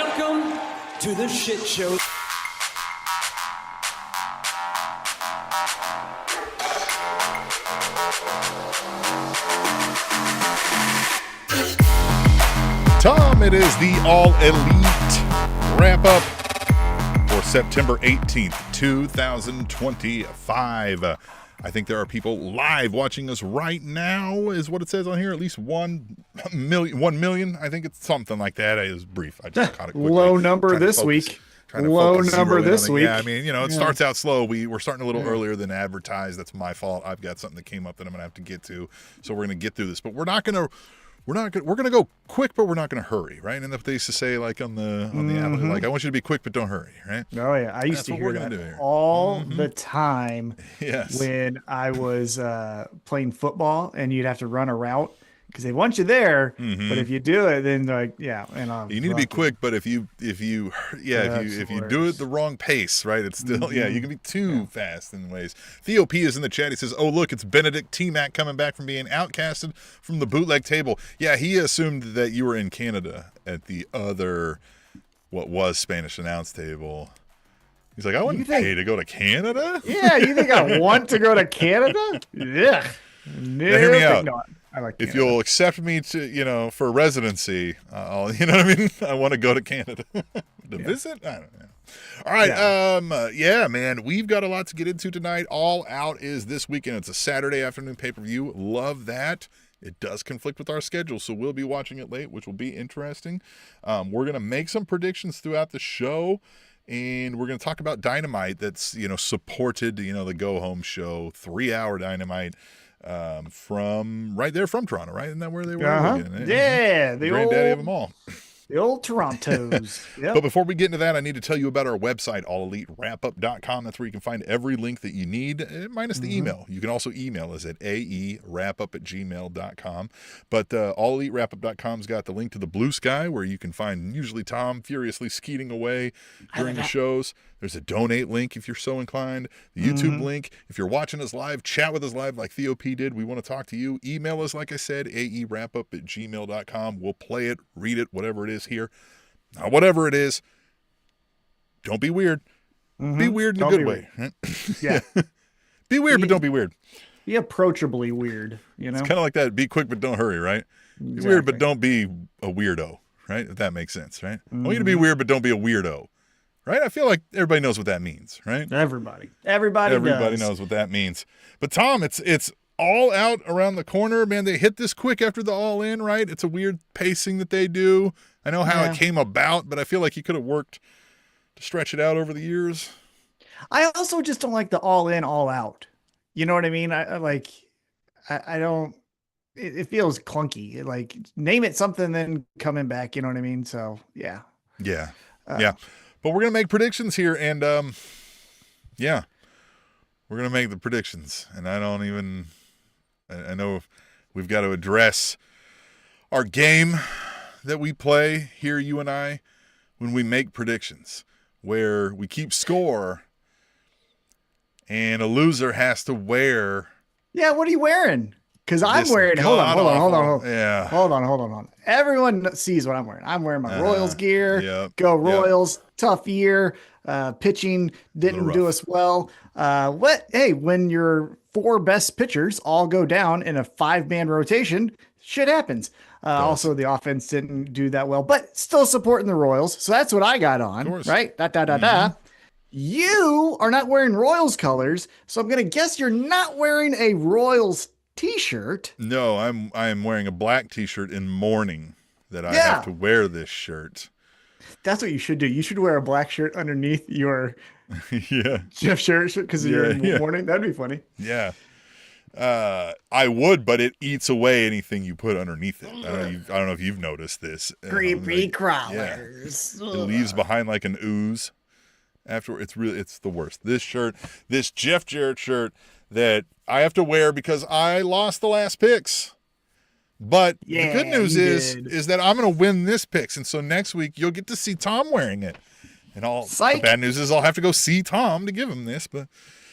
Welcome to the shit show. Tom, it is the All Elite Wrap-Up for September 18th, 2025. I think there are people live watching us right now, is what it says on here. At least 1 million. I think it's something like that. It was brief. I just caught it quickly. Low number this week. Low number this week. Yeah, I mean, it starts out slow. We're starting a little earlier than advertised. That's my fault. I've got something that came up that I'm going to have to get to. So we're going to get through this. But we're going to go quick, but we're not going to hurry, right? And that's what they used to say, like on the Apple, like, I want you to be quick, but don't hurry, right? Oh yeah, I used to hear that all the time. Yes. When I was playing football, and you'd have to run a route because they want you there, but if you do it, then like you need to be quick. But if you do it the wrong pace, right? It's still you can be too fast in ways. Theo P is in the chat. He says, "Oh look, it's Benedict T-Mac coming back from being outcasted from the bootleg table." Yeah, he assumed that you were in Canada at the other what was Spanish announce table. He's like, I wouldn't pay to go to Canada. Yeah, you think I want to go to Canada? Yeah. No, hear me out. Not. I like if you'll accept me to, for residency, I'll, you know what I mean? I want to go to Canada to visit. I don't know. All right. Man, we've got a lot to get into tonight. All Out is this weekend. It's a Saturday afternoon pay-per-view. Love that. It does conflict with our schedule, so we'll be watching it late, which will be interesting. We're going to make some predictions throughout the show. And we're going to talk about Dynamite that's, supported, the go-home show, 3-hour Dynamite from Toronto, right? Isn't that where they were? Yeah. The granddaddy of them all. The old Torontos. Yep. But before we get into that, I need to tell you about our website, allelitewrapup.com. That's where you can find every link that you need, minus the email. You can also email us at aewrapup@gmail.com. But allelitewrapup.com's got the link to the Blue Sky, where you can find usually Tom furiously skeeting away during the shows. There's a donate link if you're so inclined. The YouTube link. If you're watching us live, chat with us live like Theo P did. We want to talk to you. Email us, like I said, aewrapup@gmail.com. We'll play it, read it, whatever it is here. Now, whatever it is, don't be weird. Be weird in a good way. Yeah. Be weird, but don't be weird. Be approachably weird, It's kind of like that. Be quick, but don't hurry, right? Be weird, but don't be a weirdo, right? If that makes sense, right? I want you to be weird, but don't be a weirdo. Right? I feel like everybody knows what that means, right? Everybody knows what that means. But Tom, it's All Out around the corner. Man, they hit this quick after the All In, right? It's a weird pacing that they do. I know how it came about, but I feel like he could have worked to stretch it out over the years. I also just don't like the All In, All Out. You know what I mean? I don't. It feels clunky. Like, name it something, then coming back. You know what I mean? So yeah. But we're going to make predictions here, and we're going to make the predictions. And I know we've got to address our game that we play here, you and I, when we make predictions, where we keep score, and a loser has to wear. Yeah, what are you wearing? Because I'm wearing. Hold on. Yeah. Hold on. Everyone sees what I'm wearing. I'm wearing my Royals gear. Yep. Go Royals. Yep. Tough year. Pitching didn't do us well. When your 4 best pitchers all go down in a 5-man rotation, shit happens. Also, the offense didn't do that well, but still supporting the Royals. So that's what I got on. Right? You are not wearing Royals colors, so I'm gonna guess you're not wearing a Royals T-shirt. No, I'm wearing a black T-shirt in mourning that I have to wear this shirt. That's what you should do. You should wear a black shirt underneath your Jeff shirt because you're in mourning. That'd be funny. Yeah. I would, but it eats away anything you put underneath it. I don't know if you've noticed this. Creepy crawlers. Yeah. It leaves behind like an ooze. After it's the worst. This shirt, this Jeff Jarrett shirt that I have to wear because I lost the last picks. But the good news is that I'm going to win this picks. And so next week you'll get to see Tom wearing it. And the bad news is I'll have to go see Tom to give him this. But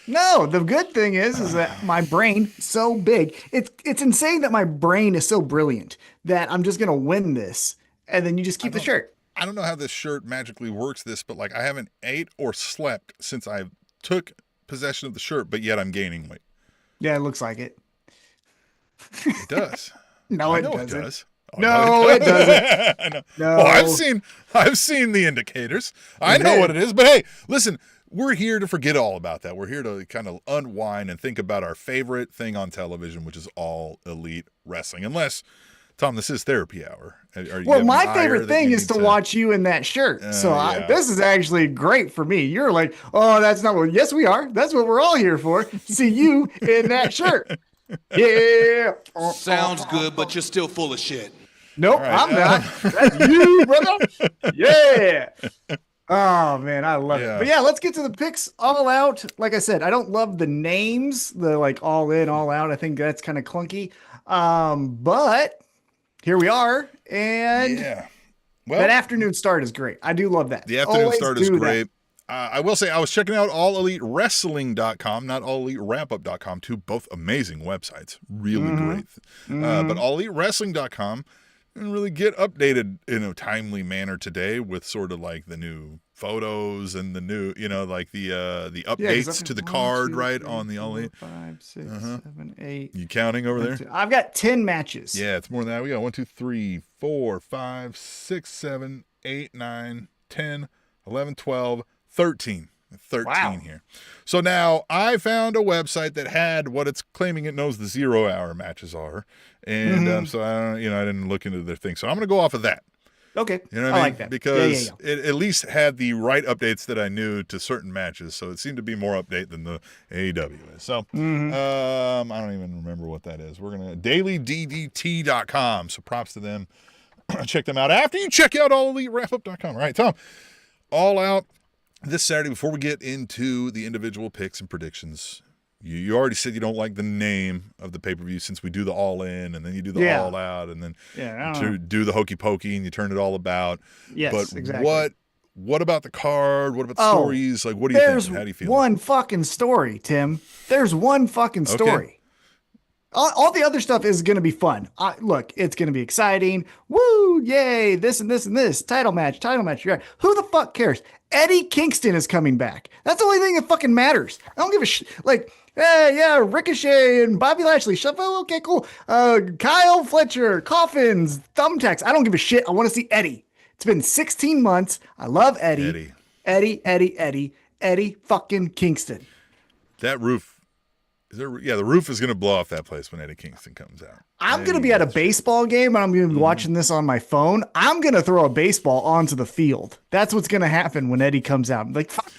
no, the good thing is that my brain is so big. It's insane that my brain is so brilliant that I'm just going to win this. And then you just keep the shirt. I don't know how this shirt magically works but like I haven't ate or slept since I took possession of the shirt, but yet I'm gaining weight. Yeah, it looks like it. It does. No, I it know doesn't. It does. Oh, No, it doesn't. I know. No. Oh, I've seen the indicators. I know what it is. But hey, listen, we're here to forget all about that. We're here to kind of unwind and think about our favorite thing on television, which is All Elite Wrestling. Unless, Tom, this is therapy hour. Well, my favorite thing is to watch you in that shirt. This is actually great for me. You're like, oh, that's not what. Yes, we are. That's what we're all here for. See you in that shirt. Yeah. Sounds good, but you're still full of shit. Nope, right, I'm not. That's you, brother. Yeah. Oh man, I love it. But yeah, let's get to the picks. All Out. Like I said, I don't love the names. The like All In, All Out. I think that's kind of clunky. But here we are, and that afternoon start is great. I do love that. The afternoon start is great. I will say I was checking out allelitewrestling.com, not allelitewrapup.com, two both amazing websites. Really great. But allelitewrestling.com and really get updated in a timely manner today with sort of like the new photos and the new, like the updates to the card, 1, 2, 3, on the All Elite. 5, 6, 7, 8. You counting over there? I've got 10 matches. Yeah, it's more than that. We got 1, 2, 3, 4, 5, 6, 7, 8, 9, 10, 11, 12, 13 here. So now I found a website that had what it's claiming it knows the 0 hour matches are. And so I didn't look into their thing. So I'm going to go off of that. Okay. You know what I mean? Like that. Because it at least had the right updates that I knew to certain matches. So it seemed to be more update than the AEW is. So I don't even remember what that is. We're going to dailyddt.com. So props to them. Check them out after you check out allelitewrapup.com. All right, Tom. All Out this Saturday. Before we get into the individual picks and predictions, you already said you don't like the name of the pay-per-view since we do the All In and then you do the All Out and then do the Hokey Pokey and you turn it all about. Yes, but exactly. What about the card? What about the stories? Like, what do you think? How do you feel? There's one fucking story, Tim. There's one fucking story. Okay. All the other stuff is going to be fun. Look, it's going to be exciting. Woo, yay, this and this and this. Title match. Right. Who the fuck cares? Eddie Kingston is coming back. That's the only thing that fucking matters. I don't give a shit. Like, Ricochet and Bobby Lashley. Shuffle, okay, cool. Kyle Fletcher, Coffins, Thumbtacks. I don't give a shit. I want to see Eddie. It's been 16 months. I love Eddie. Eddie fucking Kingston. That roof. The roof is going to blow off that place when Eddie Kingston comes out. I'm going to be at a baseball game and I'm going to be watching this on my phone. I'm going to throw a baseball onto the field. That's what's going to happen when Eddie comes out. I'm like, fuck.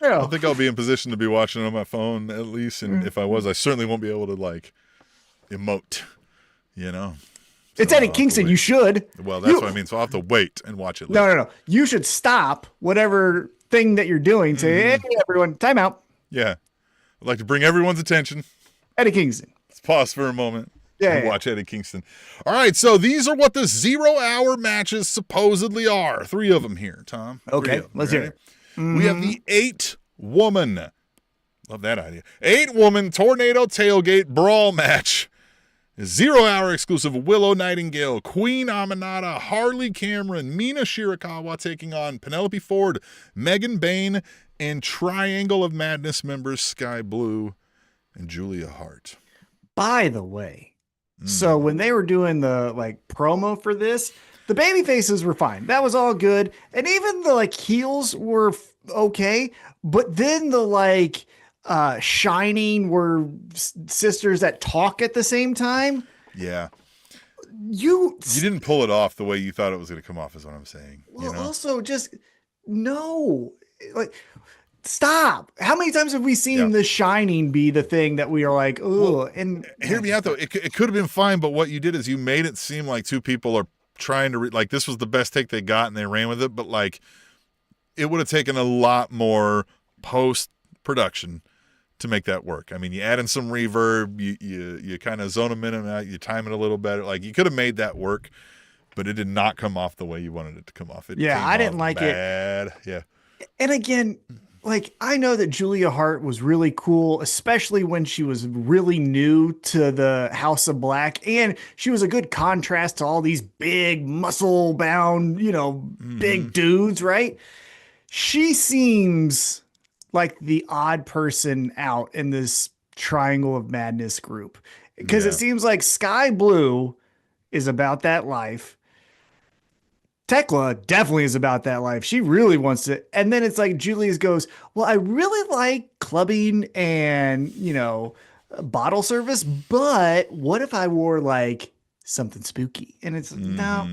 I don't think I'll be in position to be watching it on my phone at least. And if I was, I certainly won't be able to like emote, So it's Eddie Kingston. You should. Well, that's what I mean. So I'll have to wait and watch it later. No. You should stop whatever thing that you're doing. Say, hey, everyone, time out. Yeah. I'd like to bring everyone's attention. Eddie Kingston. Let's pause for a moment and watch Eddie Kingston. All right, so these are what the 0 hour matches supposedly are. 3 of them here, Tom. Okay, let's hear it. We have the 8-woman. Love that idea. 8-woman tornado tailgate brawl match. 0 hour exclusive Willow Nightingale, Queen Aminata, Harley Cameron, Mina Shirakawa taking on Penelope Ford, Megan Bain, and Triangle of Madness members Sky Blue and Julia Hart. By the way, so when they were doing the promo for this, the baby faces were fine. That was all good. And even the heels were okay. But then the Shining were sisters that talk at the same time. Yeah. You didn't pull it off the way you thought it was going to come off is what I'm saying. Well, also just no. Stop. How many times have we seen The Shining be the thing that we are like, oh, and hear me out though. It could have been fine, but what you did is you made it seem like two people are trying to this was the best take they got and they ran with it. But it would have taken a lot more post production to make that work. I mean, you add in some reverb, you kind of zone them in and out, you time it a little better. You could have made that work, but it did not come off the way you wanted it to come off. I didn't like bad. Yeah. And again, like, I know that Julia Hart was really cool, especially when she was really new to the House of Black. And she was a good contrast to all these big, muscle bound, big dudes, right? She seems like the odd person out in this Triangle of Madness group because it seems like Sky Blue is about that life. Tekla definitely is about that life. She really wants it. And then it's like Julius goes, well, I really like clubbing and, bottle service, but what if I wore like something spooky? And it's no.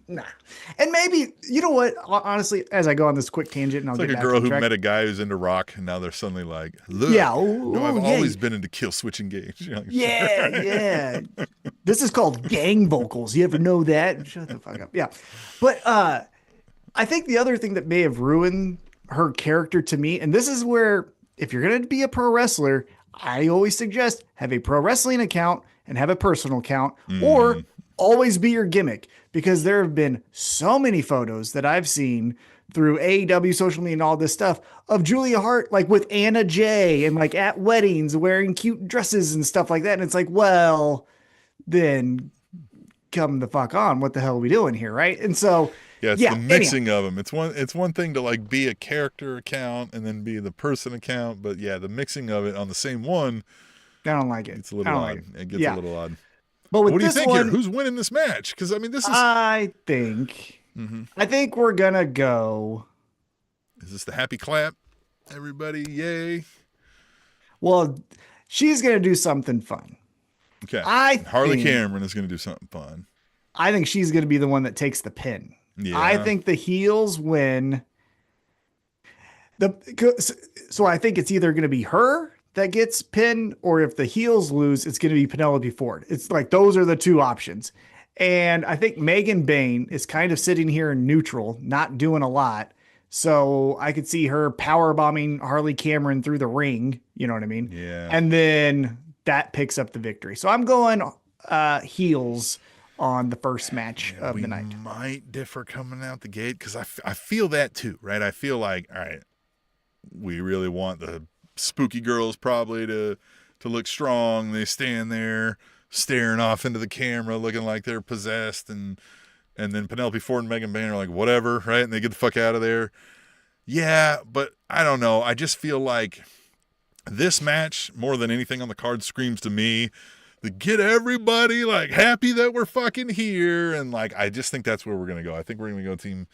And maybe, you know what? Honestly, as I go on this quick tangent and I'll It's get like a back girl on who track. met a guy who's into rock and now they're suddenly like, look, I've always been into Kill Switch Engage. Yeah. This is called gang vocals. You ever know that? Shut the fuck up. Yeah. But I think the other thing that may have ruined her character to me, and this is where if you're going to be a pro wrestler, I always suggest have a pro wrestling account and have a personal account, or always be your gimmick, because there have been so many photos that I've seen through AEW social media and all this stuff of Julia Hart, like with Anna Jay and like at weddings wearing cute dresses and stuff like that. And it's like, well, then come the fuck on. What the hell are we doing here? Right. And so, it's the mixing of them. It's one thing to like be a character account and then be the person account, but the mixing of it on the same one. I don't like it. It's a little odd. It gets a little odd. But with what do you this think one, here? Who's winning this match? Because I mean, this is. I think we're gonna go. Is this the happy clap? Everybody, yay! Well, she's gonna do something fun. Okay. Harley Cameron is gonna do something fun. I think she's gonna be the one that takes the pin. Yeah. I think the heels win. So I think it's either gonna be her that gets pinned, or if the heels lose, it's going to be Penelope Ford. It's like, those are the two options. And I think Megan Bain is kind of sitting here in neutral, not doing a lot. So I could see her power bombing Harley Cameron through the ring. You know what I mean? Yeah. And then that picks up the victory. So I'm going heels on the first match of the night. Might differ coming out the gate, because I feel that too, right? I feel like, all right, we really want the spooky girls probably to look strong. They stand there staring off into the camera looking like they're possessed, and then Penelope Ford and Megan Bain are like, whatever, right? And they get the fuck out of there. Yeah, but I don't know. I just feel like this match, more than anything on the card, screams to me to get everybody like happy that we're fucking here. And like, I just think that's where we're gonna go. I think we're gonna go team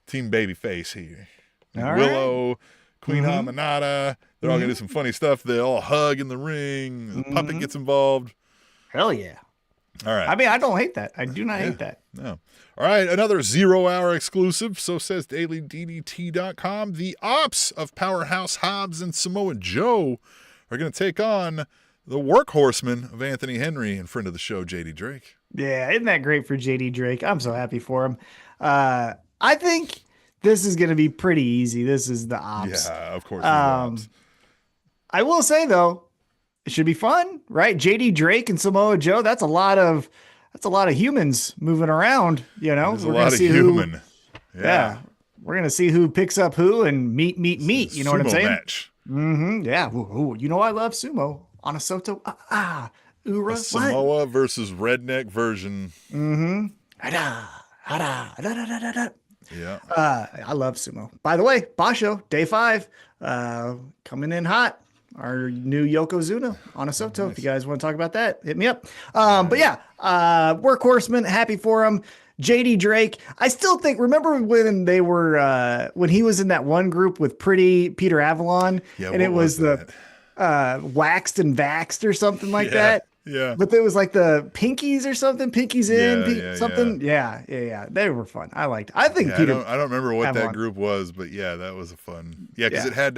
babyface here. Willow, Queen Hamanata, they're all gonna do some funny stuff. They all hug in the ring. The puppet gets involved. Hell yeah. All right. I mean, I don't hate that. I do not hate that. No. All right. Another 0 hour exclusive. So says DailyDDT.com. The Ops of Powerhouse Hobbs and Samoa Joe are going to take on the workhorseman of Anthony Henry and friend of the show, JD Drake. Yeah. Isn't that great for JD Drake? I'm so happy for him. I think this is going to be pretty easy. This is the Ops. Yeah, of course. The Ops. I will say though, it should be fun, right? JD Drake and Samoa Joe. That's a lot of humans moving around. You know, we're going to see human. Yeah, we're gonna see who picks up who and meet. You know what I'm saying? Match. Yeah. Ooh, you know I love sumo. Anasoto. Ura. A Samoa versus redneck version. Yeah. I love sumo. By the way, Basho, day 5, coming in hot. Our new Yokozuna on Soto. Nice. If you guys want to talk about that, hit me up. But yeah, Workhorseman, happy for him. JD Drake. I still think, remember when they were, when he was in that one group with Pretty Peter Avalon, and it was the Waxed and Vaxed or something like that. Yeah. But it was like the Pinkies or something. Pinkies in, something. Yeah. They were fun. I think Peter. I don't remember what Avalon. that group was, but yeah, that was a fun. Yeah, because it had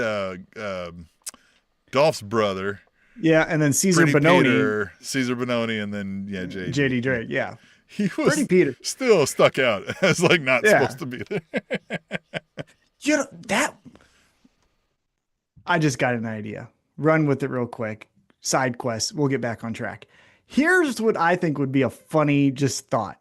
Dolph's brother. Yeah, and then Caesar Bononi. Caesar Bononi, and then JD Drake. Yeah. He was Pretty Peter. Still stuck out as like not supposed to be there. You know, I just got an idea. Run with it real quick. Side quest. We'll get back on track. Here's what I think would be a funny just thought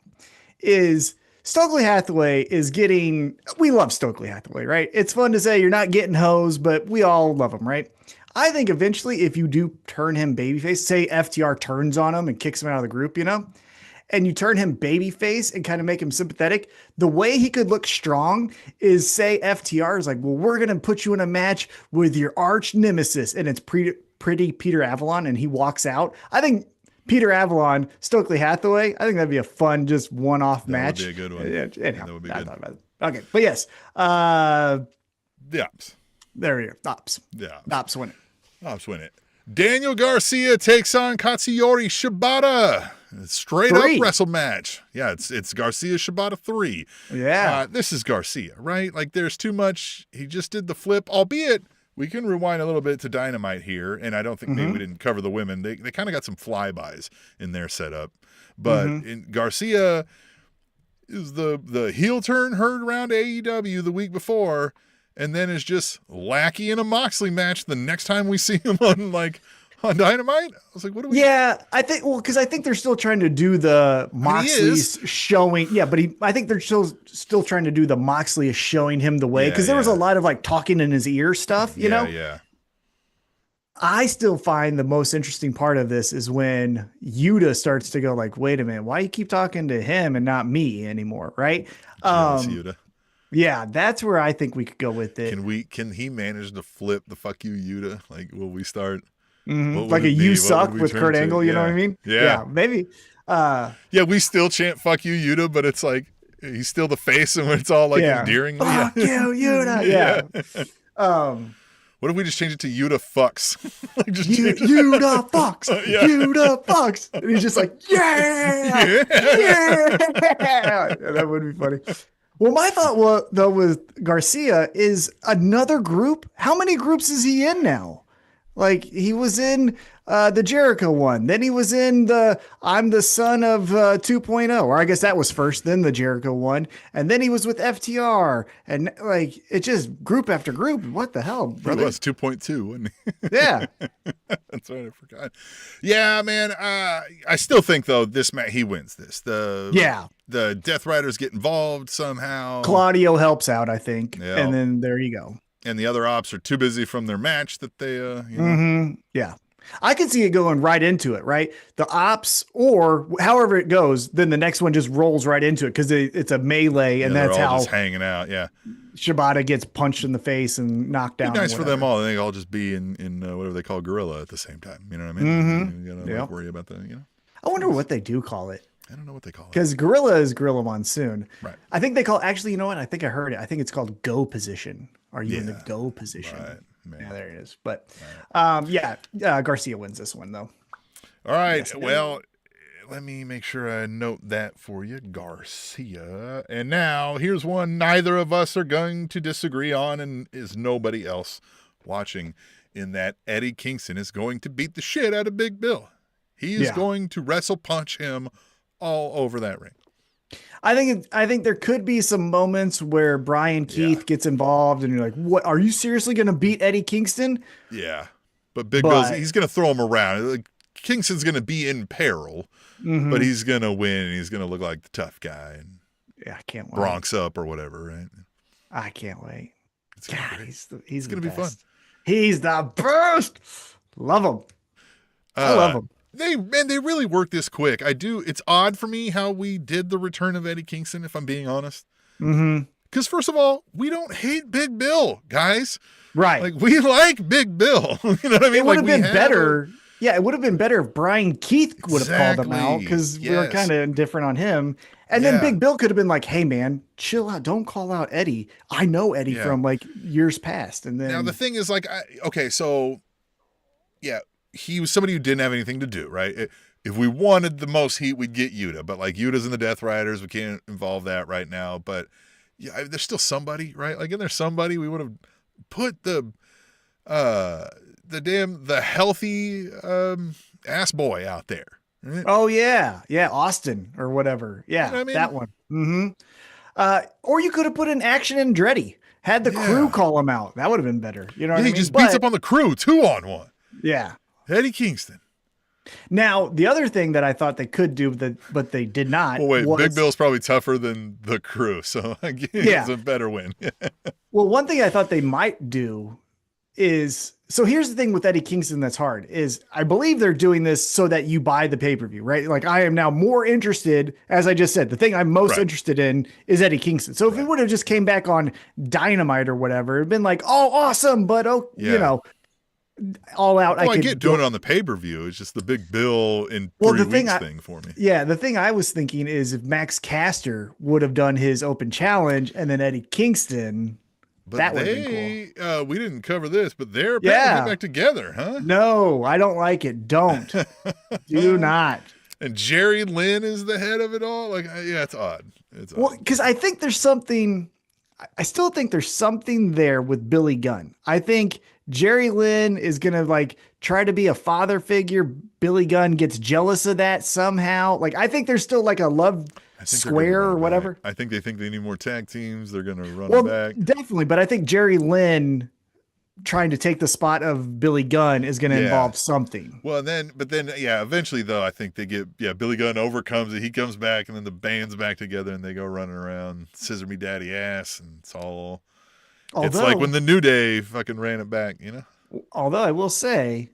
is Stokely Hathaway is getting, we love Stokely Hathaway, right? It's fun to say you're not getting hosed, but we all love him, right? I think eventually if you do turn him babyface, say FTR turns on him and kicks him out of the group, and you turn him babyface and kind of make him sympathetic, the way he could look strong is say FTR is like, well, we're going to put you in a match with your arch nemesis, and it's pretty Peter Avalon, and he walks out. I think Peter Avalon, Stokely Hathaway, I think that'd be a fun, just one-off match. That would be a good one. Anyhow, that would be good. Okay, but yes. The Ops. There you go. Ops. Yeah. Ops win it. Ops win it. Daniel Garcia takes on Katsuyori Shibata. Straight up wrestle match. Yeah, it's Garcia Shibata 3. Yeah. This is Garcia, right? Like there's too much. He just did the flip, albeit we can rewind a little bit to Dynamite here, and I don't think maybe we didn't cover the women. They kind of got some flybys in their setup. But in Garcia is the heel turn heard around AEW the week before, and then is just lackey in a Moxley match the next time we see him on Dynamite. I was like, what do we? Yeah, I think because I think they're still trying to do the Moxley's showing. Yeah, but I think they're still trying to do the Moxley is showing him the way, because there was a lot of like talking in his ear stuff. You know. Yeah. I still find the most interesting part of this is when Yuta starts to go like, wait a minute, why you keep talking to him and not me anymore, right? Yuta. Yeah, that's where I think we could go with it. Can he manage to flip the fuck you Yuta? Like, will we start like a you suck with Kurt Angle? You know what I mean? Yeah, maybe. We still chant "fuck you Yuta," but it's like he's still the face, and it's all like endearingly. Fuck you Yuta. Yeah. What if we just change it to Yuta fucks? Like just Yuta fucks. Yuta fucks. And he's just like, yeah. That would be funny. Well, my thought though with Garcia is another group. How many groups is he in now? Like he was in the Jericho one. Then he was in the I'm the son of 2.0, or I guess that was first, then the Jericho one. And then he was with FTR. And like, it just group after group. What the hell, brother? It was 2.2, wasn't he? Yeah. That's right. I forgot. Yeah, man. I still think, though, this match, he wins this. The Death Riders get involved somehow. Claudio helps out, I think. Yeah. And then there you go. And the other ops are too busy from their match that they, Yeah. I could see it going right into it, right? The ops, or however it goes, then the next one just rolls right into it because it's a melee, and that's they're all how just hanging out. Yeah, Shibata gets punched in the face and knocked down. Be nice for them all. They all just be in whatever they call gorilla at the same time. You know what I mean? You gotta worry about that. I wonder what they do call it. I don't know what they call it. Because gorilla is Gorilla Monsoon. Right. I think they call, actually, you know what? I think I heard it. I think it's called go position. Are you in the go position? Right. Man. Yeah, there it is. But Garcia wins this one, though. All right. Yes, well, let me make sure I note that for you, Garcia. And now here's one neither of us are going to disagree on, and is nobody else watching, in that Eddie Kingston is going to beat the shit out of Big Bill. He is going to wrestle punch him all over that ring. I think there could be some moments where Brian Keith gets involved and you're like, what, are you seriously going to beat Eddie Kingston? Yeah. But Big Bill's, he's going to throw him around. Like, Kingston's going to be in peril, but he's going to win, and he's going to look like the tough guy. And I can't wait. Bronx up or whatever, right? I can't wait. It's gonna be great. He's going to be fun. He's the best. Love him. I love him. They really work this quick. I do. It's odd for me how we did the return of Eddie Kingston, if I'm being honest. Because first of all, we don't hate Big Bill, guys. Right. Like, we like Big Bill. You know what I mean? It would have been better. Yeah, it would have been better if Brian Keith would have called him out, because we were kind of indifferent on him. And then Big Bill could have been like, hey, man, chill out. Don't call out Eddie. I know Eddie from like years past. And then now the thing is, like, he was somebody who didn't have anything to do, right? If we wanted the most heat, we'd get Yuta, but like Yuta's in the Death Riders, we can't involve that right now. But yeah, there's still somebody, right? Like, and there's somebody we would have put the healthy ass boy out there. Right? Oh yeah, Austin or whatever. Yeah, you know what I mean? That one. Or you could have put in Action and Andretti, had the crew call him out. That would have been better. You know what I mean? He just beats up on the crew 2-on-1. Yeah. Eddie Kingston. Now, the other thing that I thought they could do, but they did not. Well, wait, was, Big Bill's probably tougher than the Crew, so I guess it's a better win. Well, one thing I thought they might do is, so here's the thing with Eddie Kingston that's hard is I believe they're doing this so that you buy the pay-per-view, right? Like I am now more interested, as I just said, the thing I'm most interested in is Eddie Kingston. So if it would have just came back on Dynamite or whatever, it'd been like, oh, awesome, but you know, All Out. I get doing it on the pay-per-view. It's just the Big Bill in 3 weeks thing for me. Yeah, the thing I was thinking is if Max Caster would have done his open challenge and then Eddie Kingston. But that would have been cool. We didn't cover this, but they're apparently back together, huh? No, I don't like it. Don't. Do not. And Jerry Lynn is the head of it all. Like, yeah, it's odd. Well, because I think there's something. I still think there's something there with Billy Gunn. I think Jerry Lynn is gonna like try to be a father figure. Billy Gunn gets jealous of that somehow. Like, I think there's still like a love square or whatever. I think they need more tag teams. They're going to run it back. Definitely. But I think Jerry Lynn trying to take the spot of Billy Gunn is going to involve something. Well, but then, eventually though, I think they get, Billy Gunn overcomes it. He comes back and then the band's back together and they go running around, scissor me daddy ass. And it's all, it's like when the New Day fucking ran it back, you know? Although I will say,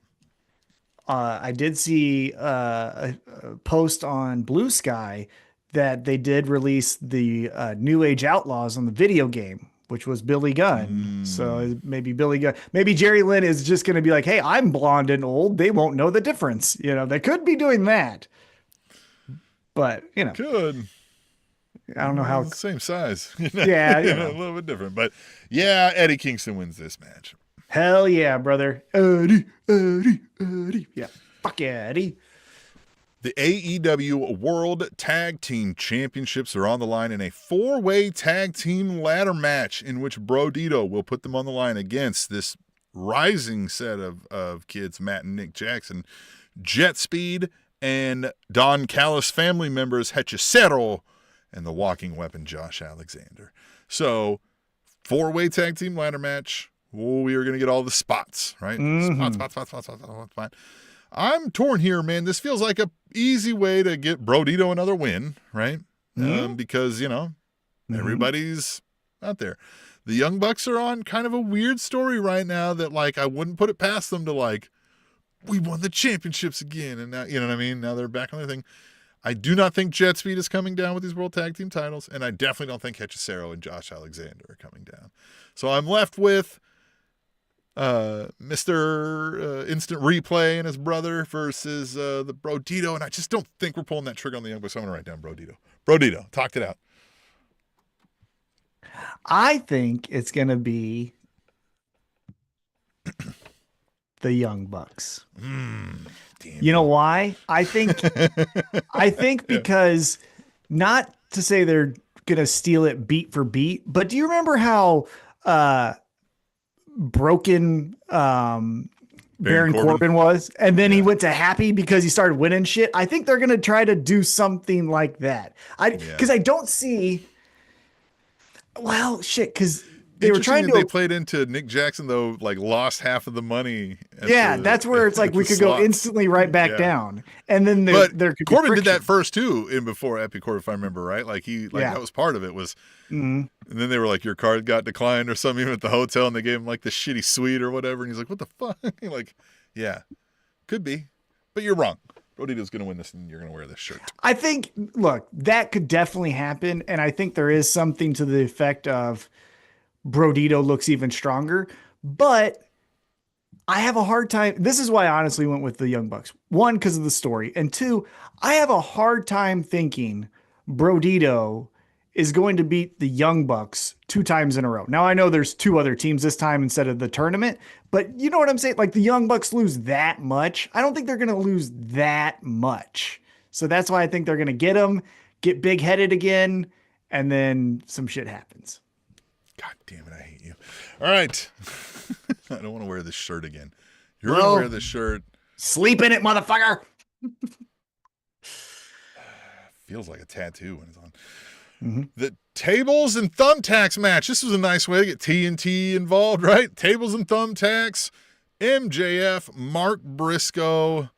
I did see a post on Blue Sky that they did release the New Age Outlaws on the video game, which was Billy Gunn. So maybe Billy Gunn, maybe Jerry Lynn is just going to be like, hey, I'm blonde and old. They won't know the difference. You know, they could be doing that. But, you know. Could. I don't know how. Same size. Yeah. A little bit different. But, yeah, Eddie Kingston wins this match. Hell yeah, brother. Eddie. Yeah. Fuck yeah, Eddie. The AEW World Tag Team Championships are on the line in a 4-way tag team ladder match in which Brodito will put them on the line against this rising set of kids, Matt and Nick Jackson, JetSpeed, and Don Callis Family members Hechicero, and the walking weapon Josh Alexander. So, 4-way tag team ladder match. Oh, we are going to get all the spots, right? Spot. I'm torn here, man. This feels like a easy way to get Brodito another win, right? Because, everybody's out there. The Young Bucks are on kind of a weird story right now that, like, I wouldn't put it past them to, like, we won the championships again. And now, you know what I mean? Now they're back on their thing. I do not think JetSpeed is coming down with these World Tag Team titles. And I definitely don't think Hechicero and Josh Alexander are coming down. So I'm left with Mr. Instant Replay and his brother versus the Brodito, and I just don't think we're pulling that trigger on the Young Bucks. So I'm gonna write down Brodito talked it out. I think it's gonna be the Young Bucks. You know why? I think because not to say they're gonna steal it beat for beat, but do you remember how broken Baron Corbin was, and then he went to happy because he started winning shit? I think they're gonna try to do something like that. Because I don't see. Well, shit, because they were trying to. They played into Nick Jackson though, like lost half of the money. That's where it's like we could go instantly right back down, and then there could Corbin did that first too, in before Epic, if I remember right. Like that was part of it was. And then they were like, your card got declined or something even at the hotel, and they gave him like the shitty suite or whatever, and he's like, what the fuck? Like, yeah, could be, but you're wrong. Brodito's going to win this, and you're going to wear this shirt. I think, look, that could definitely happen, and I think there is something to the effect of Brodito looks even stronger, but I have a hard time. This is why I honestly went with the Young Bucks. One, because of the story, and two, I have a hard time thinking Brodito is going to beat the Young Bucks 2 times in a row. Now, I know there's 2 other teams this time instead of the tournament, but you know what I'm saying? Like, the Young Bucks lose that much. I don't think they're going to lose that much. So that's why I think they're going to get them, get big-headed again, and then some shit happens. God damn it, I hate you. All right. I don't want to wear this shirt again. You're going to wear this shirt. Sleep in it, motherfucker. Feels like a tattoo when it's on. The tables and thumbtacks match. This was a nice way to get TNT involved, right? Tables and thumbtacks. MJF, Mark Briscoe,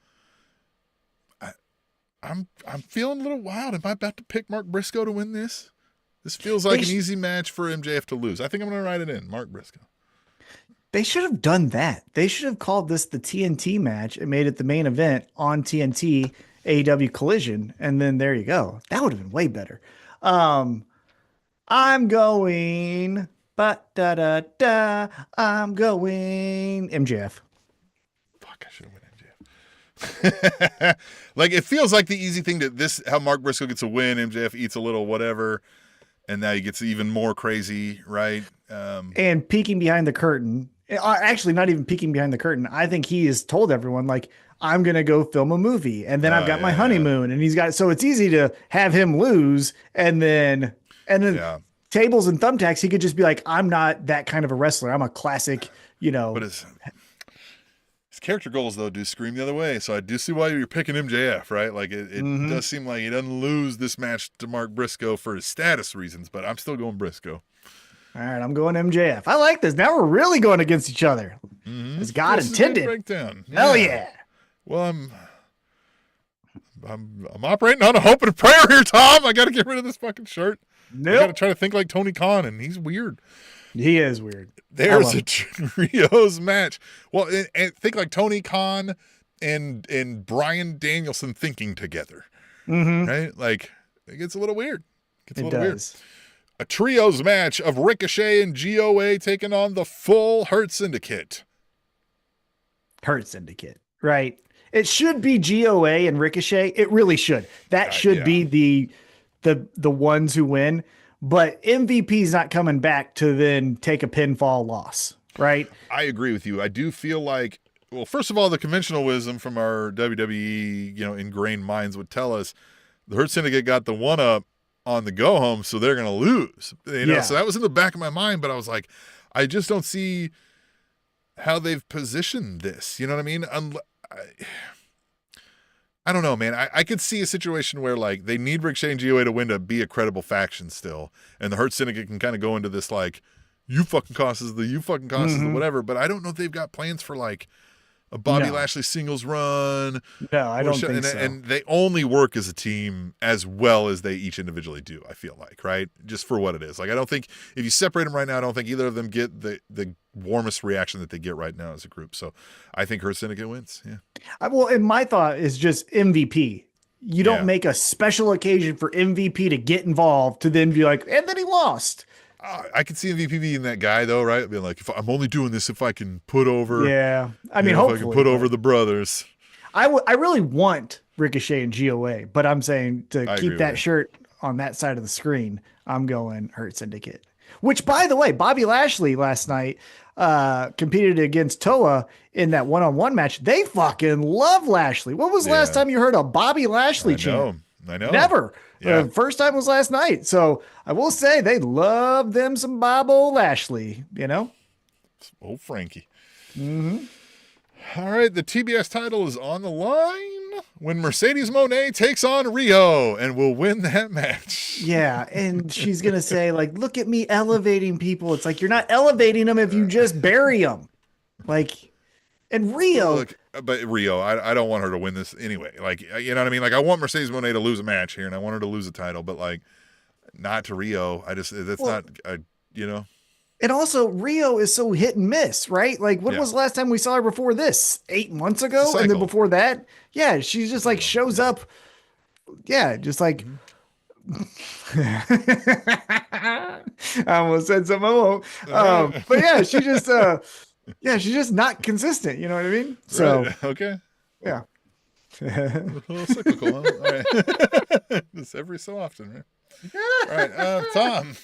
I'm feeling a little wild. Am I about to pick Mark Briscoe to win this? This feels like an easy match for MJF to lose. I think I'm going to write it in, Mark Briscoe. They should have done that. They should have called this the TNT match and made it the main event on TNT AEW Collision, and then there you go. That would have been way better. I'm going, I'm going MJF. Fuck, I should have went MJF. Like, it feels like the easy thing how Mark Briscoe gets a win, MJF eats a little whatever, and now he gets even more crazy, right? And peeking behind the curtain, actually not even peeking behind the curtain. I think he has told everyone, like, I'm going to go film a movie, and then I've got my honeymoon, and so it's easy to have him lose. And then tables and thumbtacks, he could just be like, I'm not that kind of a wrestler. I'm a classic, But his character goals, though, do scream the other way. So I do see why you're picking MJF, right? Like, it does seem like he doesn't lose this match to Mark Briscoe for his status reasons, but I'm still going Briscoe. All right, I'm going MJF. I like this. Now we're really going against each other. As God intended. Breakdown. Hell yeah. Well, I'm operating on a hope and a prayer here, Tom. I got to get rid of this fucking shirt. Nope. I got to try to think like Tony Khan, and he's weird. He is weird. There's a trios match. Well, and think like Tony Khan and Bryan Danielson thinking together, right? Like, it gets a little weird. It does. A trios match of Ricochet and GOA taking on the full Hurt Syndicate. Hurt Syndicate, right? It should be GOA and Ricochet. It really should. That should be the ones who win. But MVP's not coming back to then take a pinfall loss, right? I agree with you. I do feel like, well, first of all, the conventional wisdom from our WWE, ingrained minds would tell us the Hurt Syndicate got the one up on the go home, so they're going to lose. So that was in the back of my mind, but I was like, I just don't see how they've positioned this. You know what I mean? I don't know, man. I could see a situation where, like, they need Ricochet and GOA to win to be a credible faction still, and the Hurt Syndicate can kind of go into this, like, you fucking cost us the whatever, but I don't know if they've got plans for, like, a Bobby Lashley singles run. No, I don't think so. And they only work as a team as well as they each individually do, I feel like, right? Just for what it is. Like, I don't think, if you separate them right now, I don't think either of them get the warmest reaction that they get right now as a group. So I think Hurt Syndicate wins, yeah. Well, and my thought is just MVP. You don't make a special occasion for MVP to get involved to then be like, and then he lost. I could see MVP being that guy, though, right? Being like, I'm only doing this if I can put over. Yeah, I mean, hopefully, if I can put over the brothers. I really want Ricochet and GOA, but I'm saying to keep that shirt on that side of the screen, I'm going Hurt Syndicate. Which, by the way, Bobby Lashley last night competed against Toa in that one-on-one match. They fucking love Lashley. When was the last time you heard a Bobby Lashley chant? I know. Never. Yeah. The first time was last night. So I will say they love them some Bobo Lashley, Old Frankie. All right. The TBS title is on the line when Mercedes Moné takes on Rio and will win that match. Yeah. And she's going to say, like, look at me elevating people. It's like, you're not elevating them if you just bury them. Like, and Rio. Look, but Rio, I don't want her to win this anyway. Like, you know what I mean? Like, I want Mercedes Moné to lose a match here, and I want her to lose a title, but, like, not to Rio. And also, Rio is so hit and miss, right? Like, when was the last time we saw her before this? 8 months ago? And then before that? Yeah, she just, like, shows up. Yeah, just like... I almost said something I won't. But yeah, she just... she's just not consistent. You know what I mean? So, right. Okay. Yeah. A little cyclical, huh? All right. Just every so often, right? All right, Tom.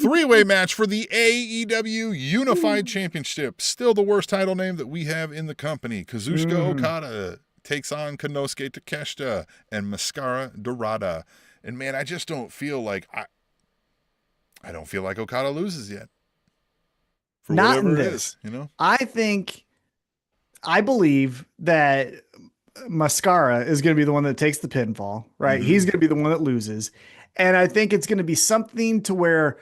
Three-way match for the AEW Unified Championship. Still the worst title name that we have in the company. Kazuchika Okada takes on Konosuke Takeshita and Mascara Dorada. And man, I just don't feel like I don't feel like Okada loses yet. For not in this. I believe that Mascara is going to be the one that takes the pinfall, right? He's going to be the one that loses. And I think it's going to be something to where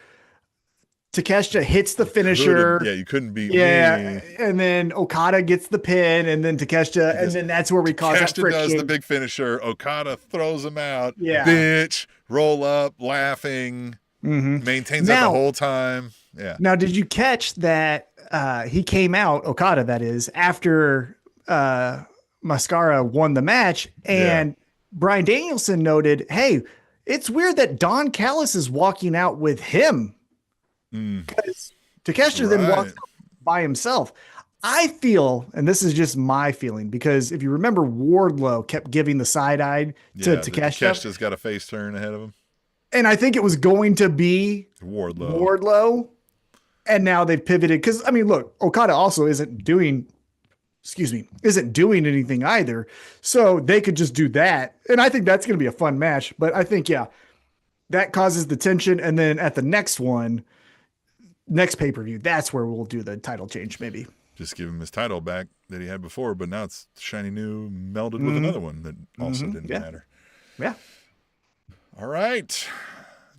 Takeshita hits the finisher. You couldn't beat me. And then Okada gets the pin, and then Takeshita, and then that's where we cause that friction. Takeshita does the big finisher. Okada throws him out. Yeah. Bitch, roll up, laughing. Maintains that the whole time. Yeah. Now, did you catch that he came out, Okada that is, after Mascara won the match, and Bryan Danielson noted, hey, it's weird that Don Callis is walking out with him. Because Takeshita then walks out by himself. I feel, and this is just my feeling, because if you remember, Wardlow kept giving the side eye to Takeshita. Takeshita's got a face turn ahead of him. And I think it was going to be Wardlow. And now they've pivoted. Because, I mean, look, Okada also isn't doing anything either. So they could just do that. And I think that's going to be a fun match. But I think, that causes the tension. And then at the next pay-per-view, that's where we'll do the title change, maybe. Just give him his title back that he had before, but now it's shiny new melded with another one that also didn't matter. Yeah. All right.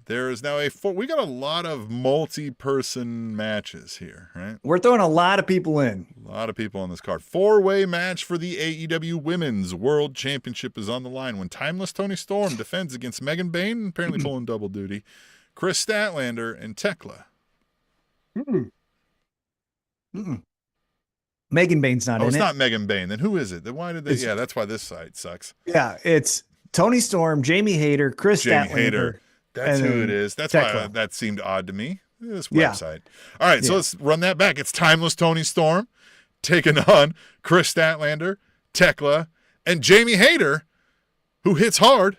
There is now we got a lot of multi-person matches here, right? We're throwing a lot of people in. A lot of people on this card. 4-way match for the AEW Women's World Championship is on the line when Timeless Toni Storm defends against Megan Bayne, apparently pulling double duty, Chris Statlander, and Tekla. Megan Bayne's not in it. Oh, it's not Megan Bayne. Then who is it? Then why did they? That's why this site sucks. Yeah, it's Toni Storm, Jamie Hayter, Chris Statlander. That's who it is. That's why that seemed odd to me. This website. All right, so let's run that back. It's Timeless Toni Storm taking on Chris Statlander, Tekla, and Jamie Hayter, who hits hard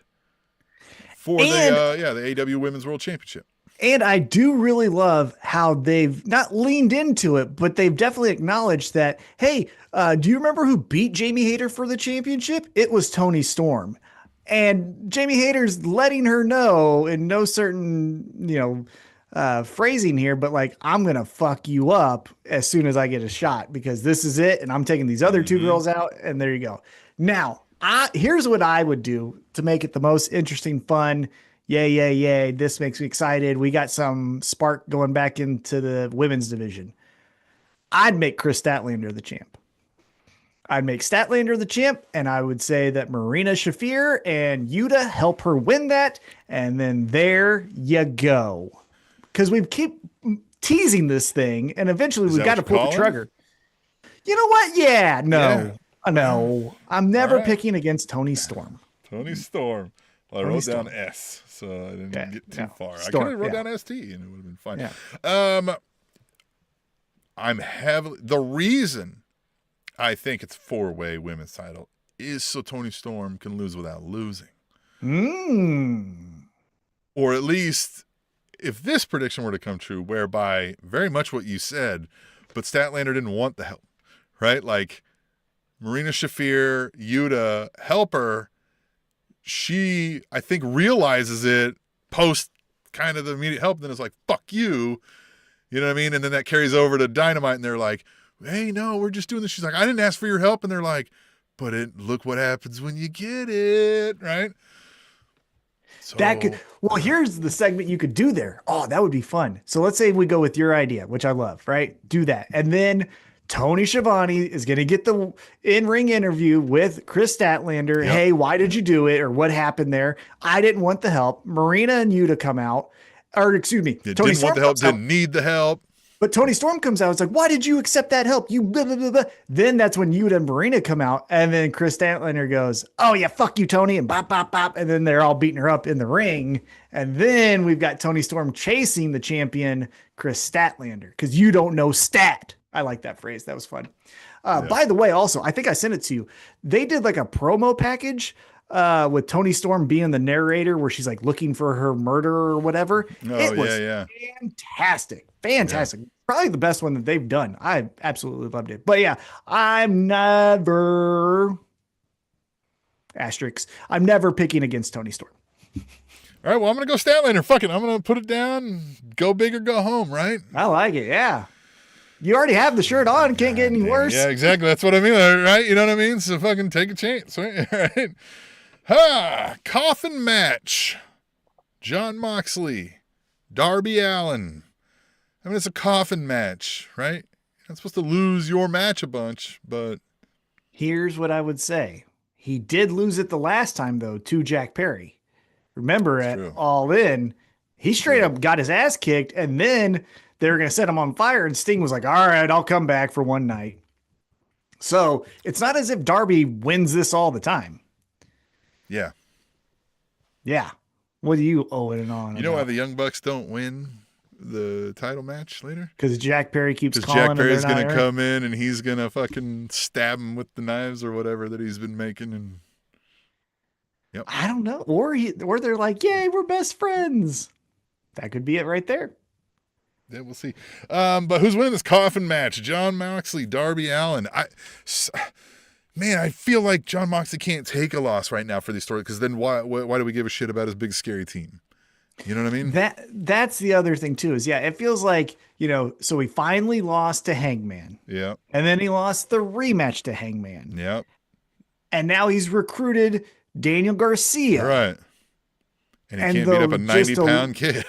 for the AEW Women's World Championship. And I do really love how they've not leaned into it, but they've definitely acknowledged that, hey, do you remember who beat Jamie Hayter for the championship? It was Toni Storm. And Jamie Hayter's letting her know in no certain, phrasing here, but like, I'm going to fuck you up as soon as I get a shot because this is it. And I'm taking these other two girls out. And there you go. Now, here's what I would do to make it the most interesting, fun. Yay. This makes me excited. We got some spark going back into the women's division. I'd make Chris Statlander the champ. I'd make Statlander the champ, and I would say that Marina Shafir and Yuta help her win that, and then there you go. Because we keep teasing this thing, and eventually we've got to pull the trigger. You know what? Yeah, no. I'm never picking against Toni Storm. Toni Storm. Well, I wrote down S, so I didn't get too far. I could have wrote down ST, and it would have been fine. Yeah. The reason I think it's 4-way women's title is so Toni Storm can lose without losing. Or at least if this prediction were to come true, whereby very much what you said, but Statlander didn't want the help, right? Like Marina Shafir, Yuta, help her. She, I think, realizes it post kind of the immediate help. Then it's like, fuck you. You know what I mean? And then that carries over to Dynamite and they're like, hey, no, we're just doing this. She's like, I didn't ask for your help. And they're like, but look what happens when you get it, right? So, here's the segment you could do there. Oh, that would be fun. So let's say we go with your idea, which I love, right? Do that. And then Tony Schiavone is going to get the in-ring interview with Chris Statlander. Yep. Hey, why did you do it? Or what happened there? I didn't want the help. Marina and Yuta come out. Or excuse me. Tony didn't want the help, didn't need the help. But Toni Storm comes out. It's like, why did you accept that help? You blah, blah, blah, blah. Then that's when Yuta and Marina come out. And then Chris Statlander goes, oh, yeah, fuck you, Tony. And bop, bop, bop. And then they're all beating her up in the ring. And then we've got Toni Storm chasing the champion, Chris Statlander. Because you don't know stat. I like that phrase. That was fun. By the way, also, I think I sent it to you. They did like a promo package with Toni Storm being the narrator where she's like looking for her murderer or whatever. It was fantastic. Fantastic. Yeah. Probably the best one that they've done. I absolutely loved it. But yeah, I'm never picking against Toni Storm. All right, well, I'm going to go Statlander. Fuck it. I'm going to put it down. Go big or go home, right? I like it. Yeah. You already have the shirt on. Can't get any worse. Yeah, exactly. That's what I mean, right? You know what I mean? So fucking take a chance, right? All right. Coffin match. Jon Moxley. Darby Allin. I mean, it's a coffin match, right? You're not supposed to lose your match a bunch, but Here's what I would say. He did lose it the last time, though, to Jack Perry. Remember at true. All In, he straight up got his ass kicked, and then they were going to set him on fire, and Sting was like, all right, I'll come back for one night. So it's not as if Darby wins this all the time. yeah. Yeah. What do you owe it on? You know why the Young Bucks don't win the title match later? Because Jack Perry keeps Because calling. Jack Perry's going to come in and he's going to fucking stab him with the knives or whatever that he's been making. And I don't know. Or they're like, yay, we're best friends. That could be it right there. yeah, we'll see. But who's winning this coffin match? Jon Moxley, Darby Allin. Man, I feel like Jon Moxley can't take a loss right now for these stories, because then why do we give a shit about his big scary team? You know what I mean? That's the other thing too, is it feels like, so he finally lost to Hangman. Yeah. And then he lost the rematch to Hangman. Yeah. And now he's recruited Daniel Garcia. Right. And he can't beat up a 90-pound kid.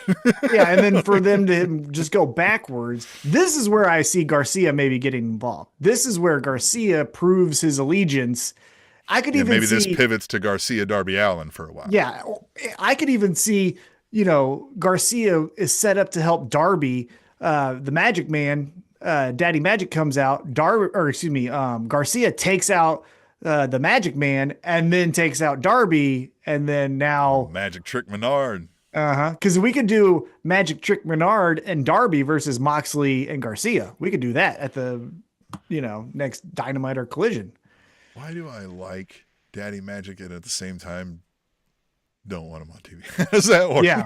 Yeah, and then for them to just go backwards, this is where I see Garcia maybe getting involved. This is where Garcia proves his allegiance. I could even maybe see, this pivots to Garcia, Darby Allin for a while. Yeah, I could even see, Garcia is set up to help Darby. The Magic Man, Daddy Magic comes out. Garcia takes out the Magic Man and then takes out Darby, and then now Magic Trick Menard. Because we could do Magic Trick Menard and Darby versus Moxley and Garcia. We could do that at the next Dynamite or Collision. Why do I like Daddy Magic and at the same time don't want him on TV? How does that work? Yeah.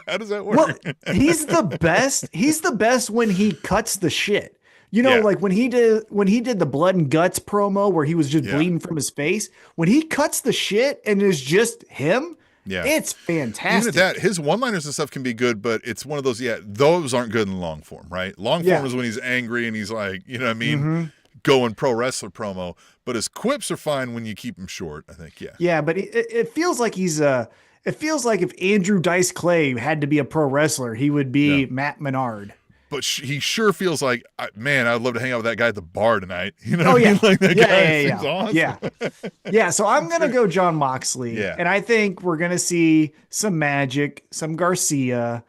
How does that work? Well, he's the best. He's the best when he cuts the shit. Like when he did the blood and guts promo where he was just bleeding from his face, when he cuts the shit and it's just him, it's fantastic. Even at that, his one-liners and stuff can be good, but it's one of those, those aren't good in long form, right? Long form is when he's angry and he's like, you know what I mean? Mm-hmm. Going pro wrestler promo, but his quips are fine when you keep him short, I think, Yeah, but it feels like it feels like if Andrew Dice Clay had to be a pro wrestler, he would be Matt Menard. But he sure feels like, man, I'd love to hang out with that guy at the bar tonight. You know what I mean? Like that guy seems awesome. Yeah, so I'm going to go Jon Moxley. Yeah. And I think we're going to see some Magic, some Garcia,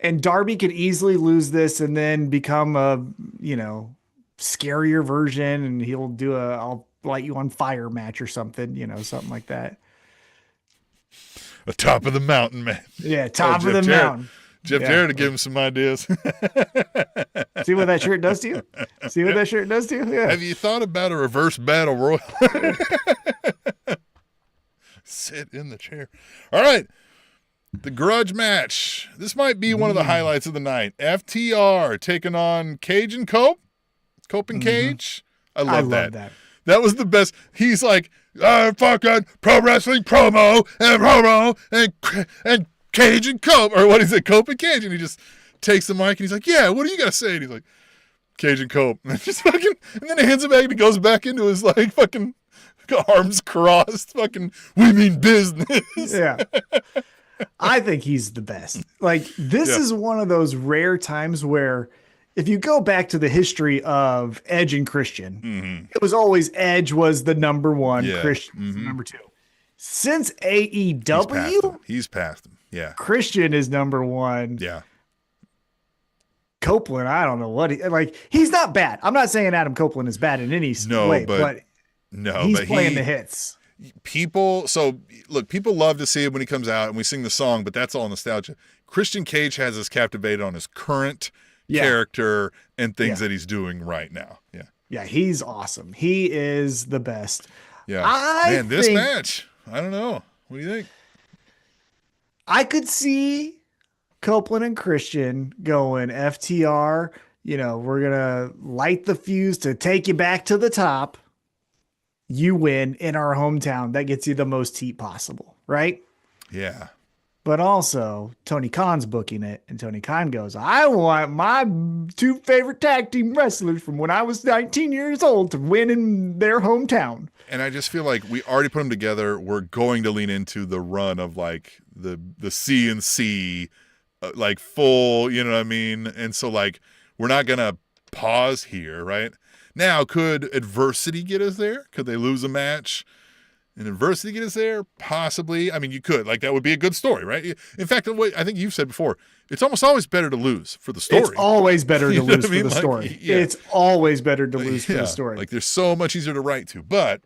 and Darby could easily lose this and then become a, scarier version, and he'll do I'll light you on fire match or something, something like that. A top of the mountain, man. Yeah, top of the mountain. Jeff Jarrett to give him some ideas. See what that shirt does to you? See what that shirt does to you? Yeah. Have you thought about a reverse battle royal? Sit in the chair. All right. The grudge match. This might be one of the highlights of the night. FTR taking on Cage and Cope. Cope and Cage. I love that. That was the best. He's like, fucking pro wrestling promo and Cage and Cope, or what is it, Cope and Cage, and he just takes the mic and he's like, yeah, what do you gotta say? And he's like, Cage and Cope, and just fucking, and then he hands it back and he goes back into his like fucking arms crossed, fucking, we mean business. Yeah. I think he's the best. Like, this is one of those rare times where if you go back to the history of Edge and Christian, it was always Edge was the number one, Christian was the number two. Since AEW, he's passed him. Yeah. Christian is number one. Yeah. Copeland, I don't know what he's not bad. I'm not saying Adam Copeland is bad in any way, but he's playing the hits. People love to see it when he comes out and we sing the song, but that's all nostalgia. Christian Cage has us captivated on his current character and things that he's doing right now. Yeah. Yeah, he's awesome. He is the best. Yeah. This match, I don't know. What do you think? I could see Copeland and Christian going FTR. We're going to light the fuse to take you back to the top. You win in our hometown. That gets you the most heat possible, right? Yeah. But also, Tony Khan's booking it, and Tony Khan goes, I want my two favorite tag team wrestlers from when I was 19 years old to win in their hometown. And I just feel like we already put them together. We're going to lean into the run of like the CNC like full, you know what I mean? And so like we're not going to pause here, right? Now, could adversity get us there? Could they lose a match and adversity get us there? Possibly. I mean, you could. Like, that would be a good story, right? In fact, I think you've said before, it's almost always better to lose for the story. It's always better to You know lose what I for mean? the Like, story. yeah. It's always better to lose for Yeah. the story. Like, there's so much easier to write to. But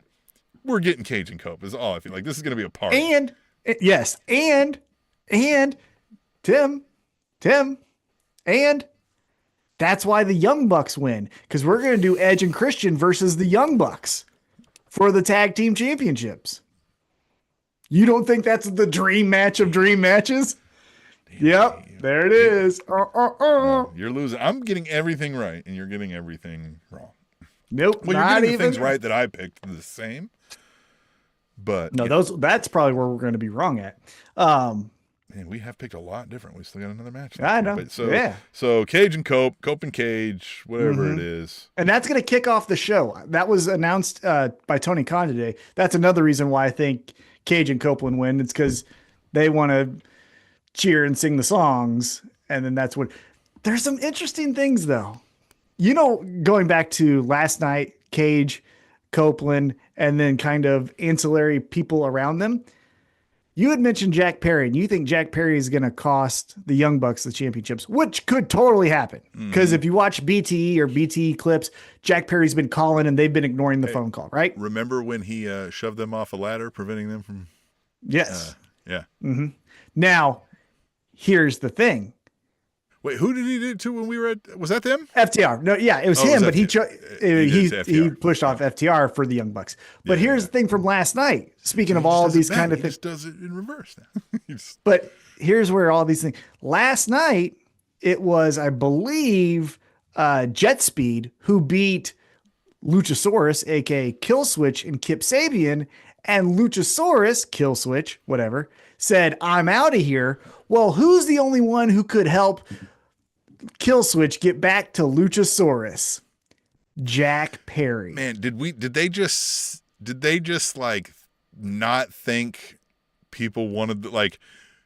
we're getting Cage and Cope is all I feel like. This is going to be a party. And, yes, and Tim, and that's why the Young Bucks win, because we're going to do Edge and Christian versus the Young Bucks for the tag team championships. You don't think that's the dream match of dream matches? Yep, there it is. No, you're losing. I'm getting everything right, and you're getting everything wrong. Nope, Well, you're not getting even the things right that I picked the same. But No, that's probably where we're going to be wrong at. man, we have picked a lot different. We still got another match. I know. But so, Yeah. So Cage and Cope and Cage, whatever it is. And that's going to kick off the show. That was announced by Tony Khan today. That's another reason why I think Cage and Copeland win. It's because they want to cheer and sing the songs. And then that's what. There's some interesting things, though. You know, going back to last night, Cage, Copeland, and then kind of ancillary people around them. You had mentioned Jack Perry, and you think Jack Perry is going to cost the Young Bucks the championships, which could totally happen. Because if you watch BTE or BTE clips, Jack Perry's been calling and they've been ignoring the phone call, right? Remember when he shoved them off a ladder, preventing them from? Yes. Yeah. Now, here's the thing. Wait, who did he do it to when we were at? Was that them? FTR. No, yeah, it was Oh, him, was but he FTR. he pushed off FTR for the Young Bucks. But here's the thing from last night. Speaking of all of these kind of He things, just does it in reverse now. but here's where all these things. Last night, it was, I believe, JetSpeed who beat Luchasaurus, aka Killswitch, and Kip Sabian, and Luchasaurus, Killswitch, whatever, said, "I'm out of here." Well, who's the only one who could help Killswitch get back to Luchasaurus? Jack Perry. Man, did they just like not think people wanted, like,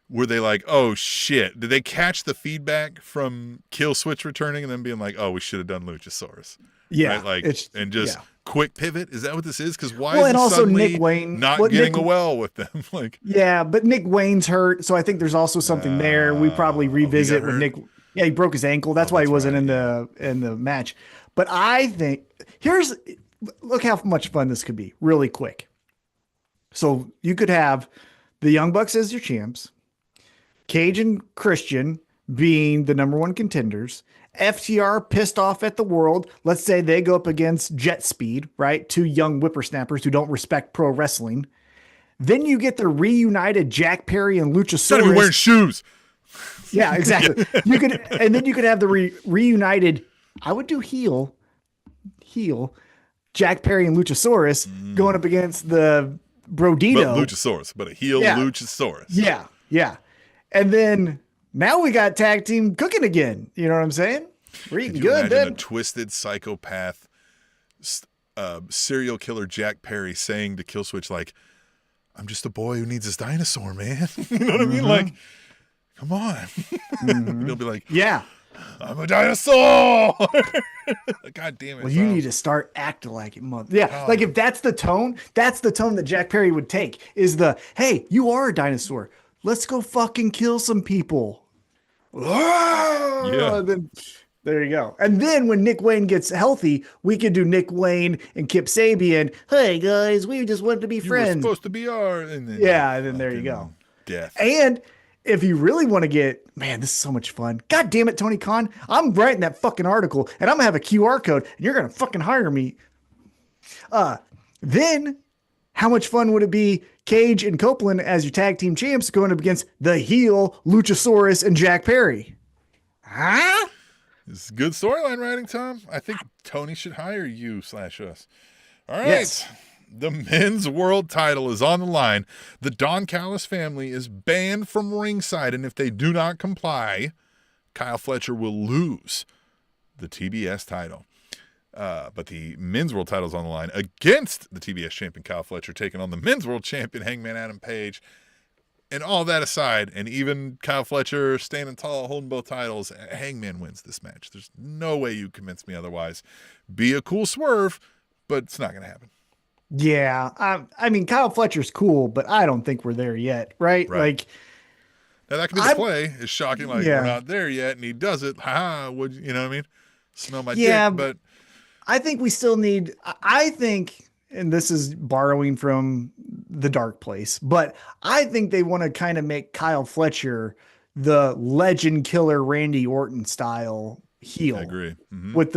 were they like, oh shit, did they catch the feedback from Killswitch returning and then being like, oh, we should have done Luchasaurus? Yeah, right? Like, it's and just yeah. quick pivot. Is that what this is? Because why Well, is and he also suddenly Nick Wayne not well, getting Nick- well with them? Like, Yeah, but Nick Wayne's hurt, so I think there's also something there. We probably revisit got when hurt? Nick. Yeah, he broke his ankle. That's why he that's wasn't right, in the match. But I think look how much fun this could be, really quick. So you could have the Young Bucks as your champs, Cage and Christian being the number one contenders, FTR pissed off at the world. Let's say they go up against JetSpeed, right? Two young whippersnappers who don't respect pro wrestling. Then you get the reunited Jack Perry and not even wearing Luchasaurus. shoes. Yeah, exactly. You could, and then you could have the reunited. I would do heel Jack Perry and Luchasaurus going up against the Brodito. But Luchasaurus, but a heel Yeah. Luchasaurus. Yeah. And then now we got tag team cooking again. You know what I'm saying? We're eating Could you good imagine then. a twisted psychopath serial killer Jack Perry saying to Killswitch, like, I'm just a boy who needs his dinosaur, man. You know what I mean? Like, come on. He'll be like, Yeah. I'm a dinosaur. God damn it. Well, you bro. need to start acting like it, mother. Yeah, like if that's the tone that Jack Perry would take is the, hey, you are a dinosaur. Let's go fucking kill some people. Yeah. Then, there you go. And then when Nick Wayne gets healthy, we could do Nick Wayne and Kip Sabian. Hey guys, we just wanted to be You were friends. supposed to be our. And then, Yeah, and then there you go. Death. And if you really want to get, man, this is so much fun. God damn it, Tony Khan. I'm writing that fucking article and I'm going to have a QR code and you're going to fucking hire me. Then how much fun would it be Cage and Copeland as your tag team champs going up against the heel Luchasaurus and Jack Perry? Huh? This is good storyline writing, Tom. I think Tony should hire you / us. All right. Yes. The men's world title is on the line. The Don Callis family is banned from ringside, and if they do not comply, Kyle Fletcher will lose the TBS title. But the men's world title is on the line against the TBS champion Kyle Fletcher, taking on the men's world champion Hangman Adam Page. And all that aside, and even Kyle Fletcher standing tall, holding both titles, Hangman wins this match. There's no way you convince me otherwise. Be a cool swerve, but it's not going to happen. Yeah. I mean, Kyle Fletcher's cool, but I don't think we're there yet. Right. Like, now that could be the play. It's shocking. Like, yeah. We're not there yet. And he does it. Ha, would you know what I mean? Smell my yeah, dick. But I think we still need, I think, and this is borrowing from the Dark Place, but I think they want to kind of make Kyle Fletcher the legend killer Randy Orton style heel. I agree. With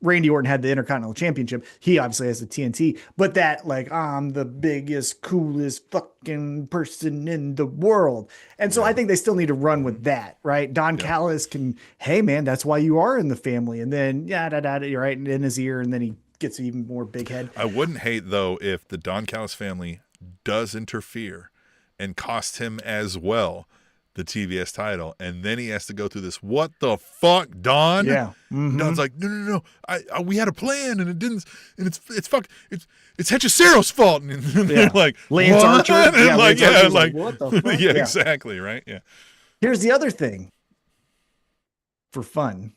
Randy Orton had the Intercontinental Championship. He obviously has the TNT, but that like, I'm the biggest, coolest fucking person in the world. And so I think they still need to run with that, right? Don Callis can, hey man, that's why you are in the family. And then you're right in his ear. And then he gets even more big head. I wouldn't hate though if the Don Callis family does interfere and cost him as well the TBS title, and then he has to go through this. What the fuck, Don? Yeah, Don's like, no. We had a plan, and it didn't. And it's Hechicero's fault. And they're like, Lance what? Archer. And like, what the fuck? yeah, exactly, right? Yeah. Here's the other thing. For fun,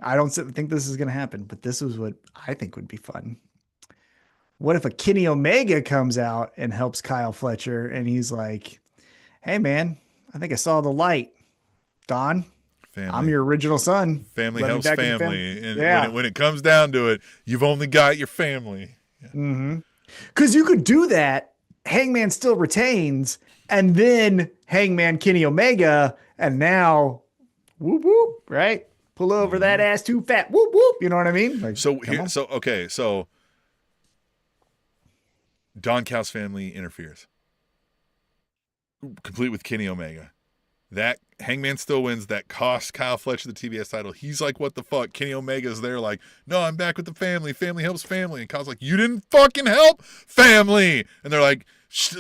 I don't think this is going to happen, but this is what I think would be fun. What if a Kenny Omega comes out and helps Kyle Fletcher, and he's like, hey man, I think I saw the light. Don, family. I'm your original son. Family helps family. And when it comes down to it, you've only got your family. Yeah. Because you could do that. Hangman still retains, and then Hangman Kenny Omega, and now whoop whoop, right? Pull over that ass too fat. Whoop whoop. You know what I mean? Like, so Don Callis family interferes. Complete with Kenny Omega. That Hangman still wins. That costs Kyle Fletcher the TBS title. He's like, what the fuck? Kenny Omega's there like, no, I'm back with the family. Family helps family. And Kyle's like, you didn't fucking help family. And they're like,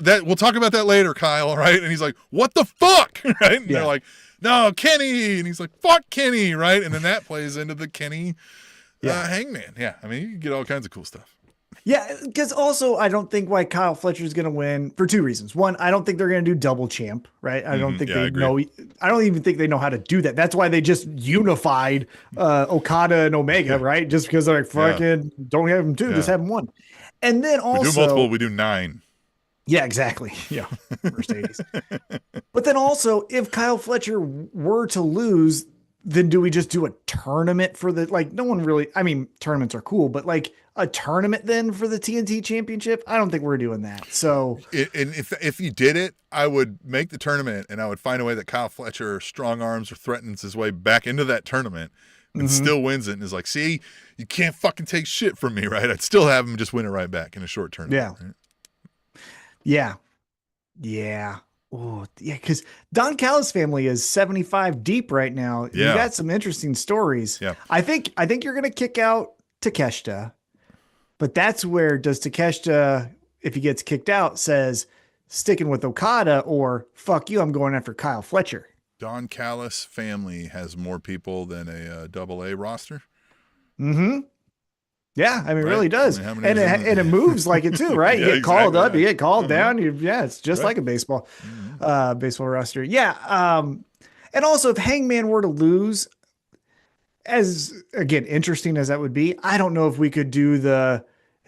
we'll talk about that later, Kyle, right? And he's like, what the fuck? Right? And they're like, no, Kenny. And he's like, fuck Kenny, right? And then that plays into the Kenny Hangman. Yeah, I mean, you can get all kinds of cool stuff. Yeah, because also I don't think why Kyle Fletcher is going to win for two reasons. One, I don't think they're going to do double champ, right? I don't think they know. I don't even think they know how to do that. That's why they just unified Okada and Omega, right? Just because they're like, fucking don't have them two, just have them one. And then also we do multiple, we do 9. Yeah, exactly. Yeah, Mercedes. But then also, if Kyle Fletcher were to lose, then do we just do a tournament for the, like, no one really, I mean, tournaments are cool, but like a tournament then for the TNT championship? I don't think we're doing that. So, and if you did it, I would make the tournament and I would find a way that Kyle Fletcher strong arms or threatens his way back into that tournament and still wins it. And is like, see, you can't fucking take shit from me, right? I'd still have him just win it right back in a short tournament. Yeah. Right? Yeah. Oh, yeah. Because Don Callis family is 75 deep right now. Yeah. You got some interesting stories. Yeah. I think you're going to kick out Takeshita, but that's where does Takeshita, if he gets kicked out, says sticking with Okada or fuck you, I'm going after Kyle Fletcher. Don Callis family has more people than a AA roster. Yeah, I mean, it really does. I mean, and it moves like it too, right? You get called up, you get called down. It's just like a baseball roster. Yeah. And also, if Hangman were to lose, as again, interesting as that would be, I don't know if we could do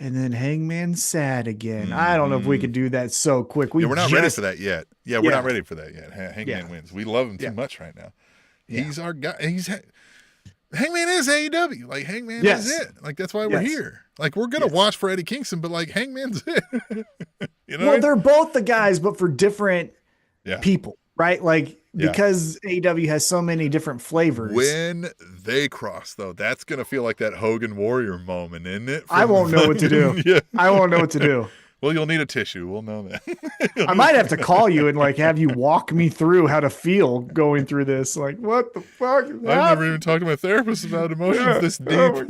and then Hangman's sad again. I don't know if we could do that so quick. We're not ready for that yet. Yeah, we're not ready for that yet. Hangman wins. We love him too much right now. He's our guy. Hangman is AEW. Like, Hangman is it. Like, that's why we're here. Like, we're going to watch for Eddie Kingston, but, like, Hangman's it. You know? Well, they're both the guys, but for different people, right? Like, because AEW has so many different flavors. When they cross, though, that's going to feel like that Hogan Warrior moment, isn't it? I won't know what to do. I won't know what to do. Well, you'll need a tissue. We'll know that. I might have to call you and like have you walk me through how to feel going through this. Like, what the fuck? I've never even talked to my therapist about emotions this deep.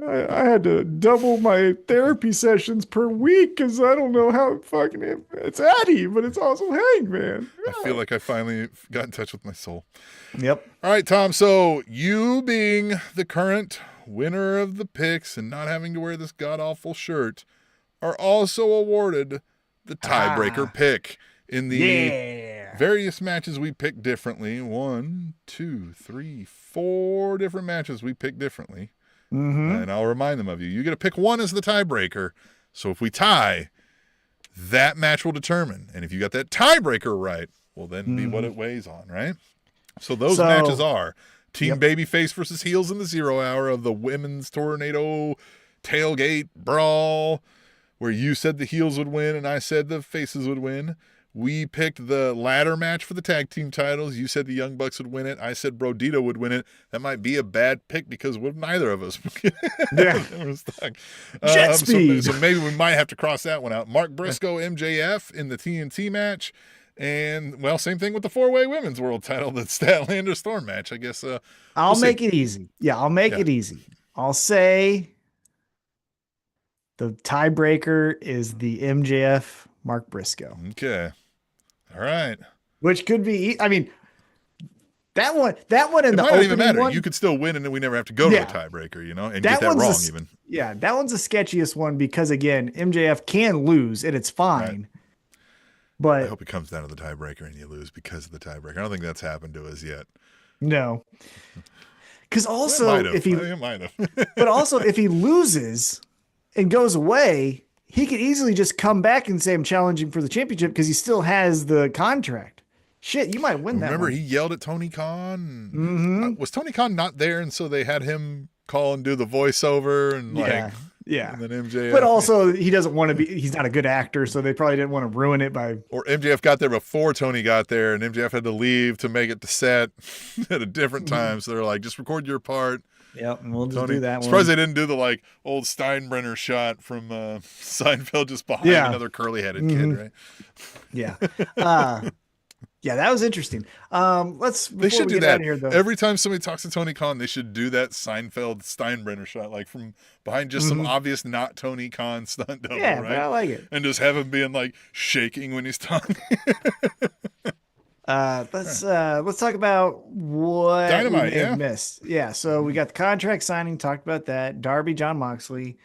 I had to double my therapy sessions per week because I don't know how fucking it's Addy, but it's also Hangman. I feel like I finally got in touch with my soul. Yep. All right, Tom. So you being the current winner of the picks and not having to wear this god-awful shirt are also awarded the tiebreaker pick. In the various matches we picked differently, 1, 2, 3, 4 different matches we picked differently. And I'll remind them of you. You get to pick one as the tiebreaker. So if we tie, that match will determine. And if you got that tiebreaker right, will then be what it weighs on, right? So those matches are Team Babyface versus Heels in the 0 Hour of the Women's Tornado Tailgate Brawl, where you said the Heels would win and I said the Faces would win. We picked the ladder match for the tag team titles. You said the Young Bucks would win it. I said Brodito would win it. That might be a bad pick because neither of us. JetSpeed. So maybe we might have to cross that one out. Mark Briscoe, MJF in the TNT match. And, well, same thing with the 4-way women's world title, the Statlander Storm match. I guess I'll make it easy. Yeah, I'll make it easy. I'll say the tiebreaker is the MJF Mark Briscoe. Okay. All right. Which could be, I mean, that one in the opening might even matter. one, you could still win and then we never have to go to a tiebreaker, and get that wrong even. Yeah, that one's the sketchiest one because, again, MJF can lose and it's fine. Right. But I hope it comes down to the tiebreaker and you lose because of the tiebreaker. I don't think that's happened to us yet. No. Because also, if he might have. But also, if he loses and goes away, he could easily just come back and say, I'm challenging for the championship because he still has the contract. Shit, you might win that. Remember, one. he yelled at Tony Khan. Was Tony Khan not there, and so they had him call and do the voiceover and yeah. And then MJF. But also, he doesn't want to be. He's not a good actor, so they probably didn't want to ruin it by. Or MJF got there before Tony got there, and MJF had to leave to make it to set at a different time. So they're like, just record your part. Yep, and we'll just do that one. Surprised they didn't do the old Steinbrenner shot from Seinfeld just behind another curly-headed kid, right? Yeah. Yeah, that was interesting. They should do that. Here, every time somebody talks to Tony Khan, they should do that Seinfeld Steinbrenner shot, from behind just some obvious not Tony Khan stunt double, right? Yeah, I like it. And just have him being shaking when he's talking. Let's talk about what Dynamite, we may have missed. Yeah, so we got the contract signing, talked about that. Darby, John Moxley.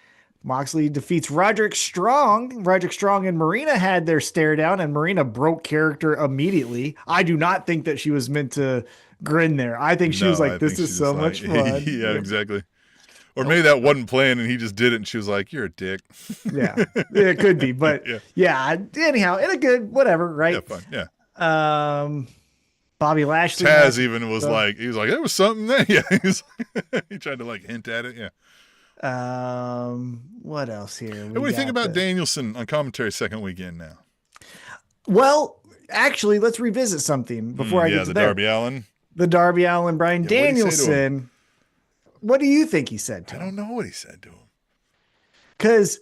Moxley defeats Roderick Strong. Roderick Strong and Marina had their stare down, and Marina broke character immediately. I do not think that she was meant to grin there. I think she was like, this is so much fun. Yeah, exactly. Or maybe that wasn't planned and he just did it and she was like, you're a dick. Yeah, it could be. But yeah, anyhow, in a good, whatever, right? Yeah, fun. Yeah. Bobby Lashley. Taz even was he was like, it was something there. Yeah. He tried to hint at it. Yeah. What else here? What do you think about Danielson on commentary second weekend now? Well, actually, let's revisit something before I get to Darby Allin. The Darby Allin, Bryan Danielson. What do you think he said to him? I don't know what he said to him. Because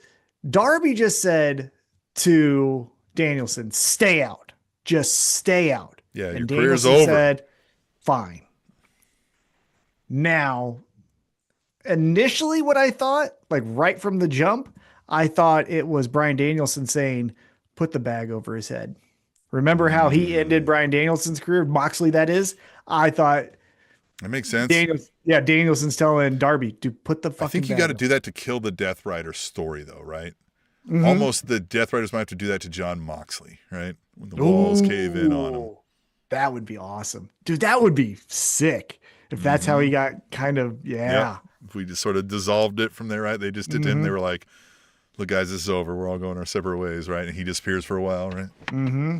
Darby just said to Danielson, stay out. Just stay out. Yeah, and your career's over. Said, fine. Now, initially what I thought, right from the jump, I thought it was Bryan Danielson saying, put the bag over his head. Remember how he ended Bryan Danielson's career? Moxley, that is. I thought that makes sense. Danielson's telling Darby to put the fucking I think you got to do that to kill the Death Rider story, though, right? Mm-hmm. Almost the Death Riders might have to do that to John Moxley, right? When the walls cave in on him. That would be awesome. Dude, that would be sick. If that's how he got kind of, Yep. If we just sort of dissolved it from there, right? They just did to him. They were like, look, guys, this is over. We're all going our separate ways, right? And he disappears for a while, right? Mm-hmm.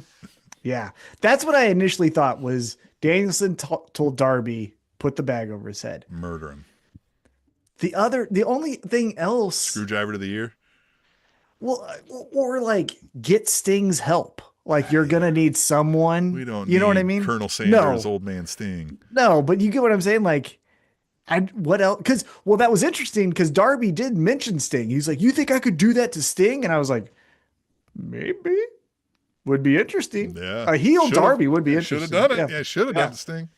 Yeah. That's what I initially thought was Danielson told Darby, put the bag over his head. Murder him. The only thing else. Screwdriver to the ear? Well, or get Sting's help. You're going to need someone. We don't know what I mean? Colonel Sanders, old man Sting. No, but you get what I'm saying? What else? That was interesting because Darby did mention Sting. He's like, you think I could do that to Sting? And I was like, maybe. Would be interesting. Yeah. A heel Darby would be interesting. Should have done it. Yeah, should have done the Sting.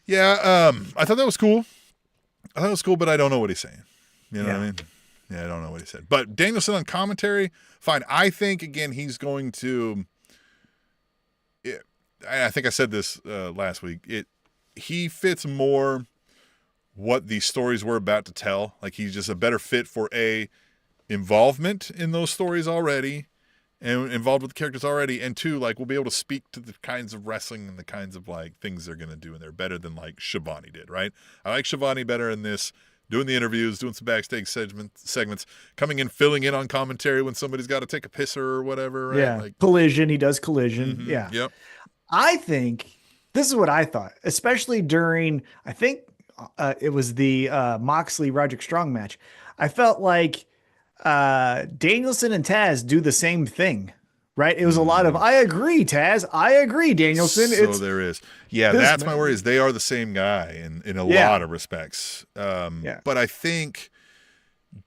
Yeah, I thought that was cool. But I don't know what he's saying. You know what I mean? Yeah, I don't know what he said. But Danielson on commentary, fine. I think, again, he's going to... I think I said this last week. He fits more what the stories we're about to tell. He's just a better fit for involvement in those stories already, and involved with the characters already, and 2, like, we'll be able to speak to the kinds of wrestling and the kinds of like things they're gonna do, and they're better than like Shivani did, right? I like Shivani better in this, doing the interviews, doing some backstage segments, coming in, filling in on commentary when somebody's got to take a pisser or whatever, right? Yeah, Like, Collision, he does Collision. mhm, Yeah. Yep. I think this is what I thought, especially during, I think it was the Moxley Roderick Strong match. I felt like Danielson and Taz do the same thing, right? It was a lot of, I agree, Taz. I agree, Danielson. So there is. Yeah, that's my worry, is they are the same guy in a lot of respects. But I think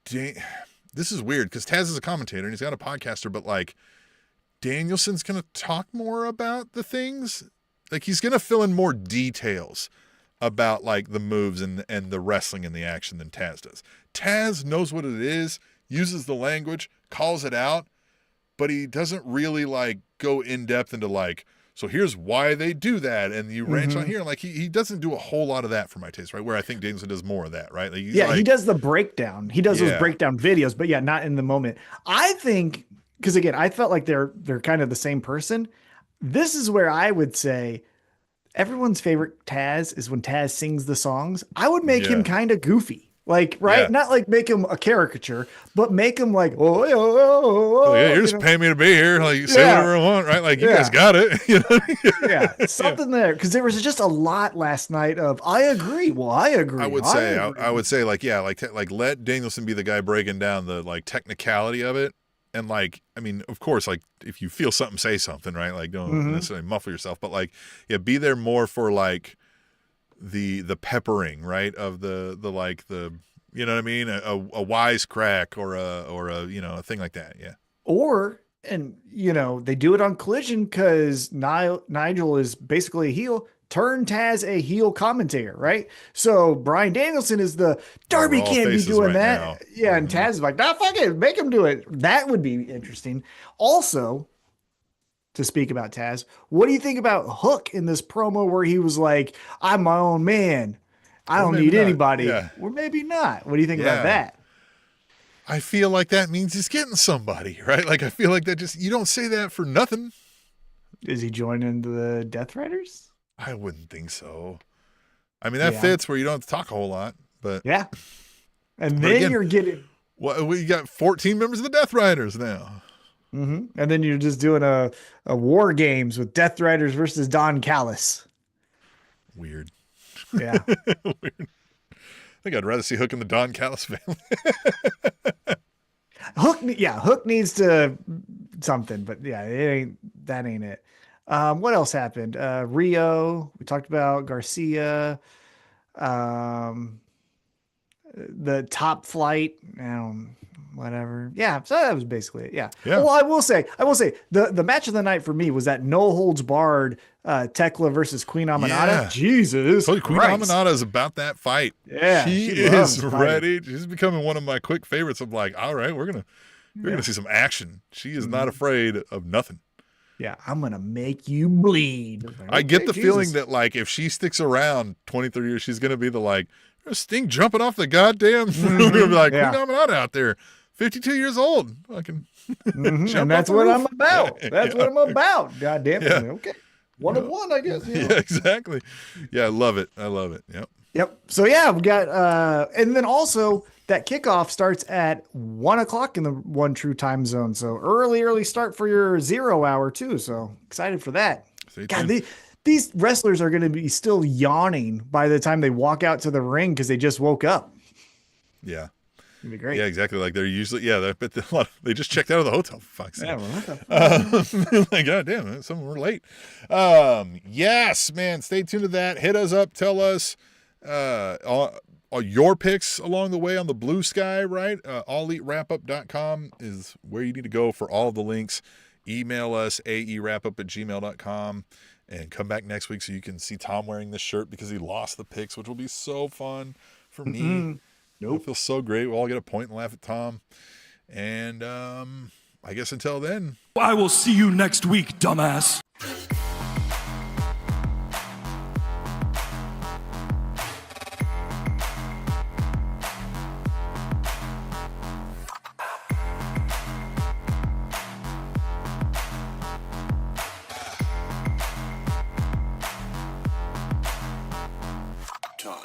this is weird because Taz is a commentator and he's got a podcaster, but like Danielson's going to talk more about the things. Like he's going to fill in more details about like the moves and the wrestling and the action than Taz does. Taz knows what it is, uses the language, calls it out, but he doesn't really like go in depth into like, so here's why they do that, and you ranch on here. Like he doesn't do a whole lot of that for my taste, right? Where I think Danielson does more of that, right? Like, he does the breakdown. He does those breakdown videos, but not in the moment. I think because again, I felt like they're kind of the same person. This is where I would say everyone's favorite Taz is when Taz sings the songs. I would make him kind of goofy. Like, right? Yeah. Not like make him a caricature, but make him like, you're just paying me to be here. Like, say whatever I want, right? Like, you guys got it. You know? Something there. Because there was just a lot last night of, I agree. Well, I agree. I would say, like, like let Danielson be the guy breaking down the, like, technicality of it. And, like, I mean, of course, like, if you feel something, say something, right? Like, don't necessarily muffle yourself. But, like, be there more for, like, the peppering, right, of the you know what I mean, a wisecrack or a you know, a thing like that. And they do it on Collision because Nigel is basically a heel. Turn Taz a heel commentator, right? So Bryan Danielson is the Darby can't be doing that. Now. Yeah, and Taz is like, nah, fuck it, make him do it. That would be interesting. Also, to speak about Taz, what do you think about Hook in this promo where he was like, I'm my own man. I don't need anybody. Yeah. Or maybe not. What do you think about that? I feel like that means he's getting somebody, right? Like, I feel like that you don't say that for nothing. Is he joining the Death Riders? I wouldn't think so. I mean, that fits where you don't have to talk a whole lot, but. Yeah. And then again, you're getting. Well, we got 14 members of the Death Riders now. And then you're just doing a War Games with Death Riders versus Don Callis. Weird. Yeah. Weird. I think I'd rather see Hook and the Don Callis family. Hook needs to something, but that ain't it. What else happened? Rio, we talked about Garcia, the Top Flight, whatever. Yeah. So that was basically it. Yeah. Well, I will say the match of the night for me was that no holds barred, Tekla versus Queen Aminata. Yeah. Jesus. Queen Aminata is about that fight. Yeah. She is ready. She's becoming one of my quick favorites. I'm like, all right, we're going to see some action. She is not afraid of nothing. Yeah, I'm going to make you bleed. Like, I get the feeling that, like, if she sticks around 20, 30 years, she's going to be the, like, Sting jumping off the goddamn. We're going to be like, Queen Aminata out there, 52 years old. Fucking and that's what I'm about. That's what I'm about. God damn it. Yeah. Okay. One of one, I guess. Yeah, exactly. Yeah, I love it. Yep. So, we got, and then also that kickoff starts at 1:00 in the One True time zone. So early start for your 0 hour too. So excited for that. God, these wrestlers are going to be still yawning by the time they walk out to the ring because they just woke up. Yeah. It'd be great. Yeah, exactly. Like they're usually, they just checked out of the hotel. Fuck's sake. Like, God damn, some were late. Yes, man. Stay tuned to that. Hit us up. Tell us your picks along the way on the Blue Sky, right? AllEliteWrapup.com is where you need to go for all the links. Email us, aewrapup@gmail.com, and come back next week so you can see Tom wearing this shirt because he lost the picks, which will be so fun for me. Nope. It feels so great. We'll all get a point and laugh at Tom. And I guess until then. I will see you next week, dumbass.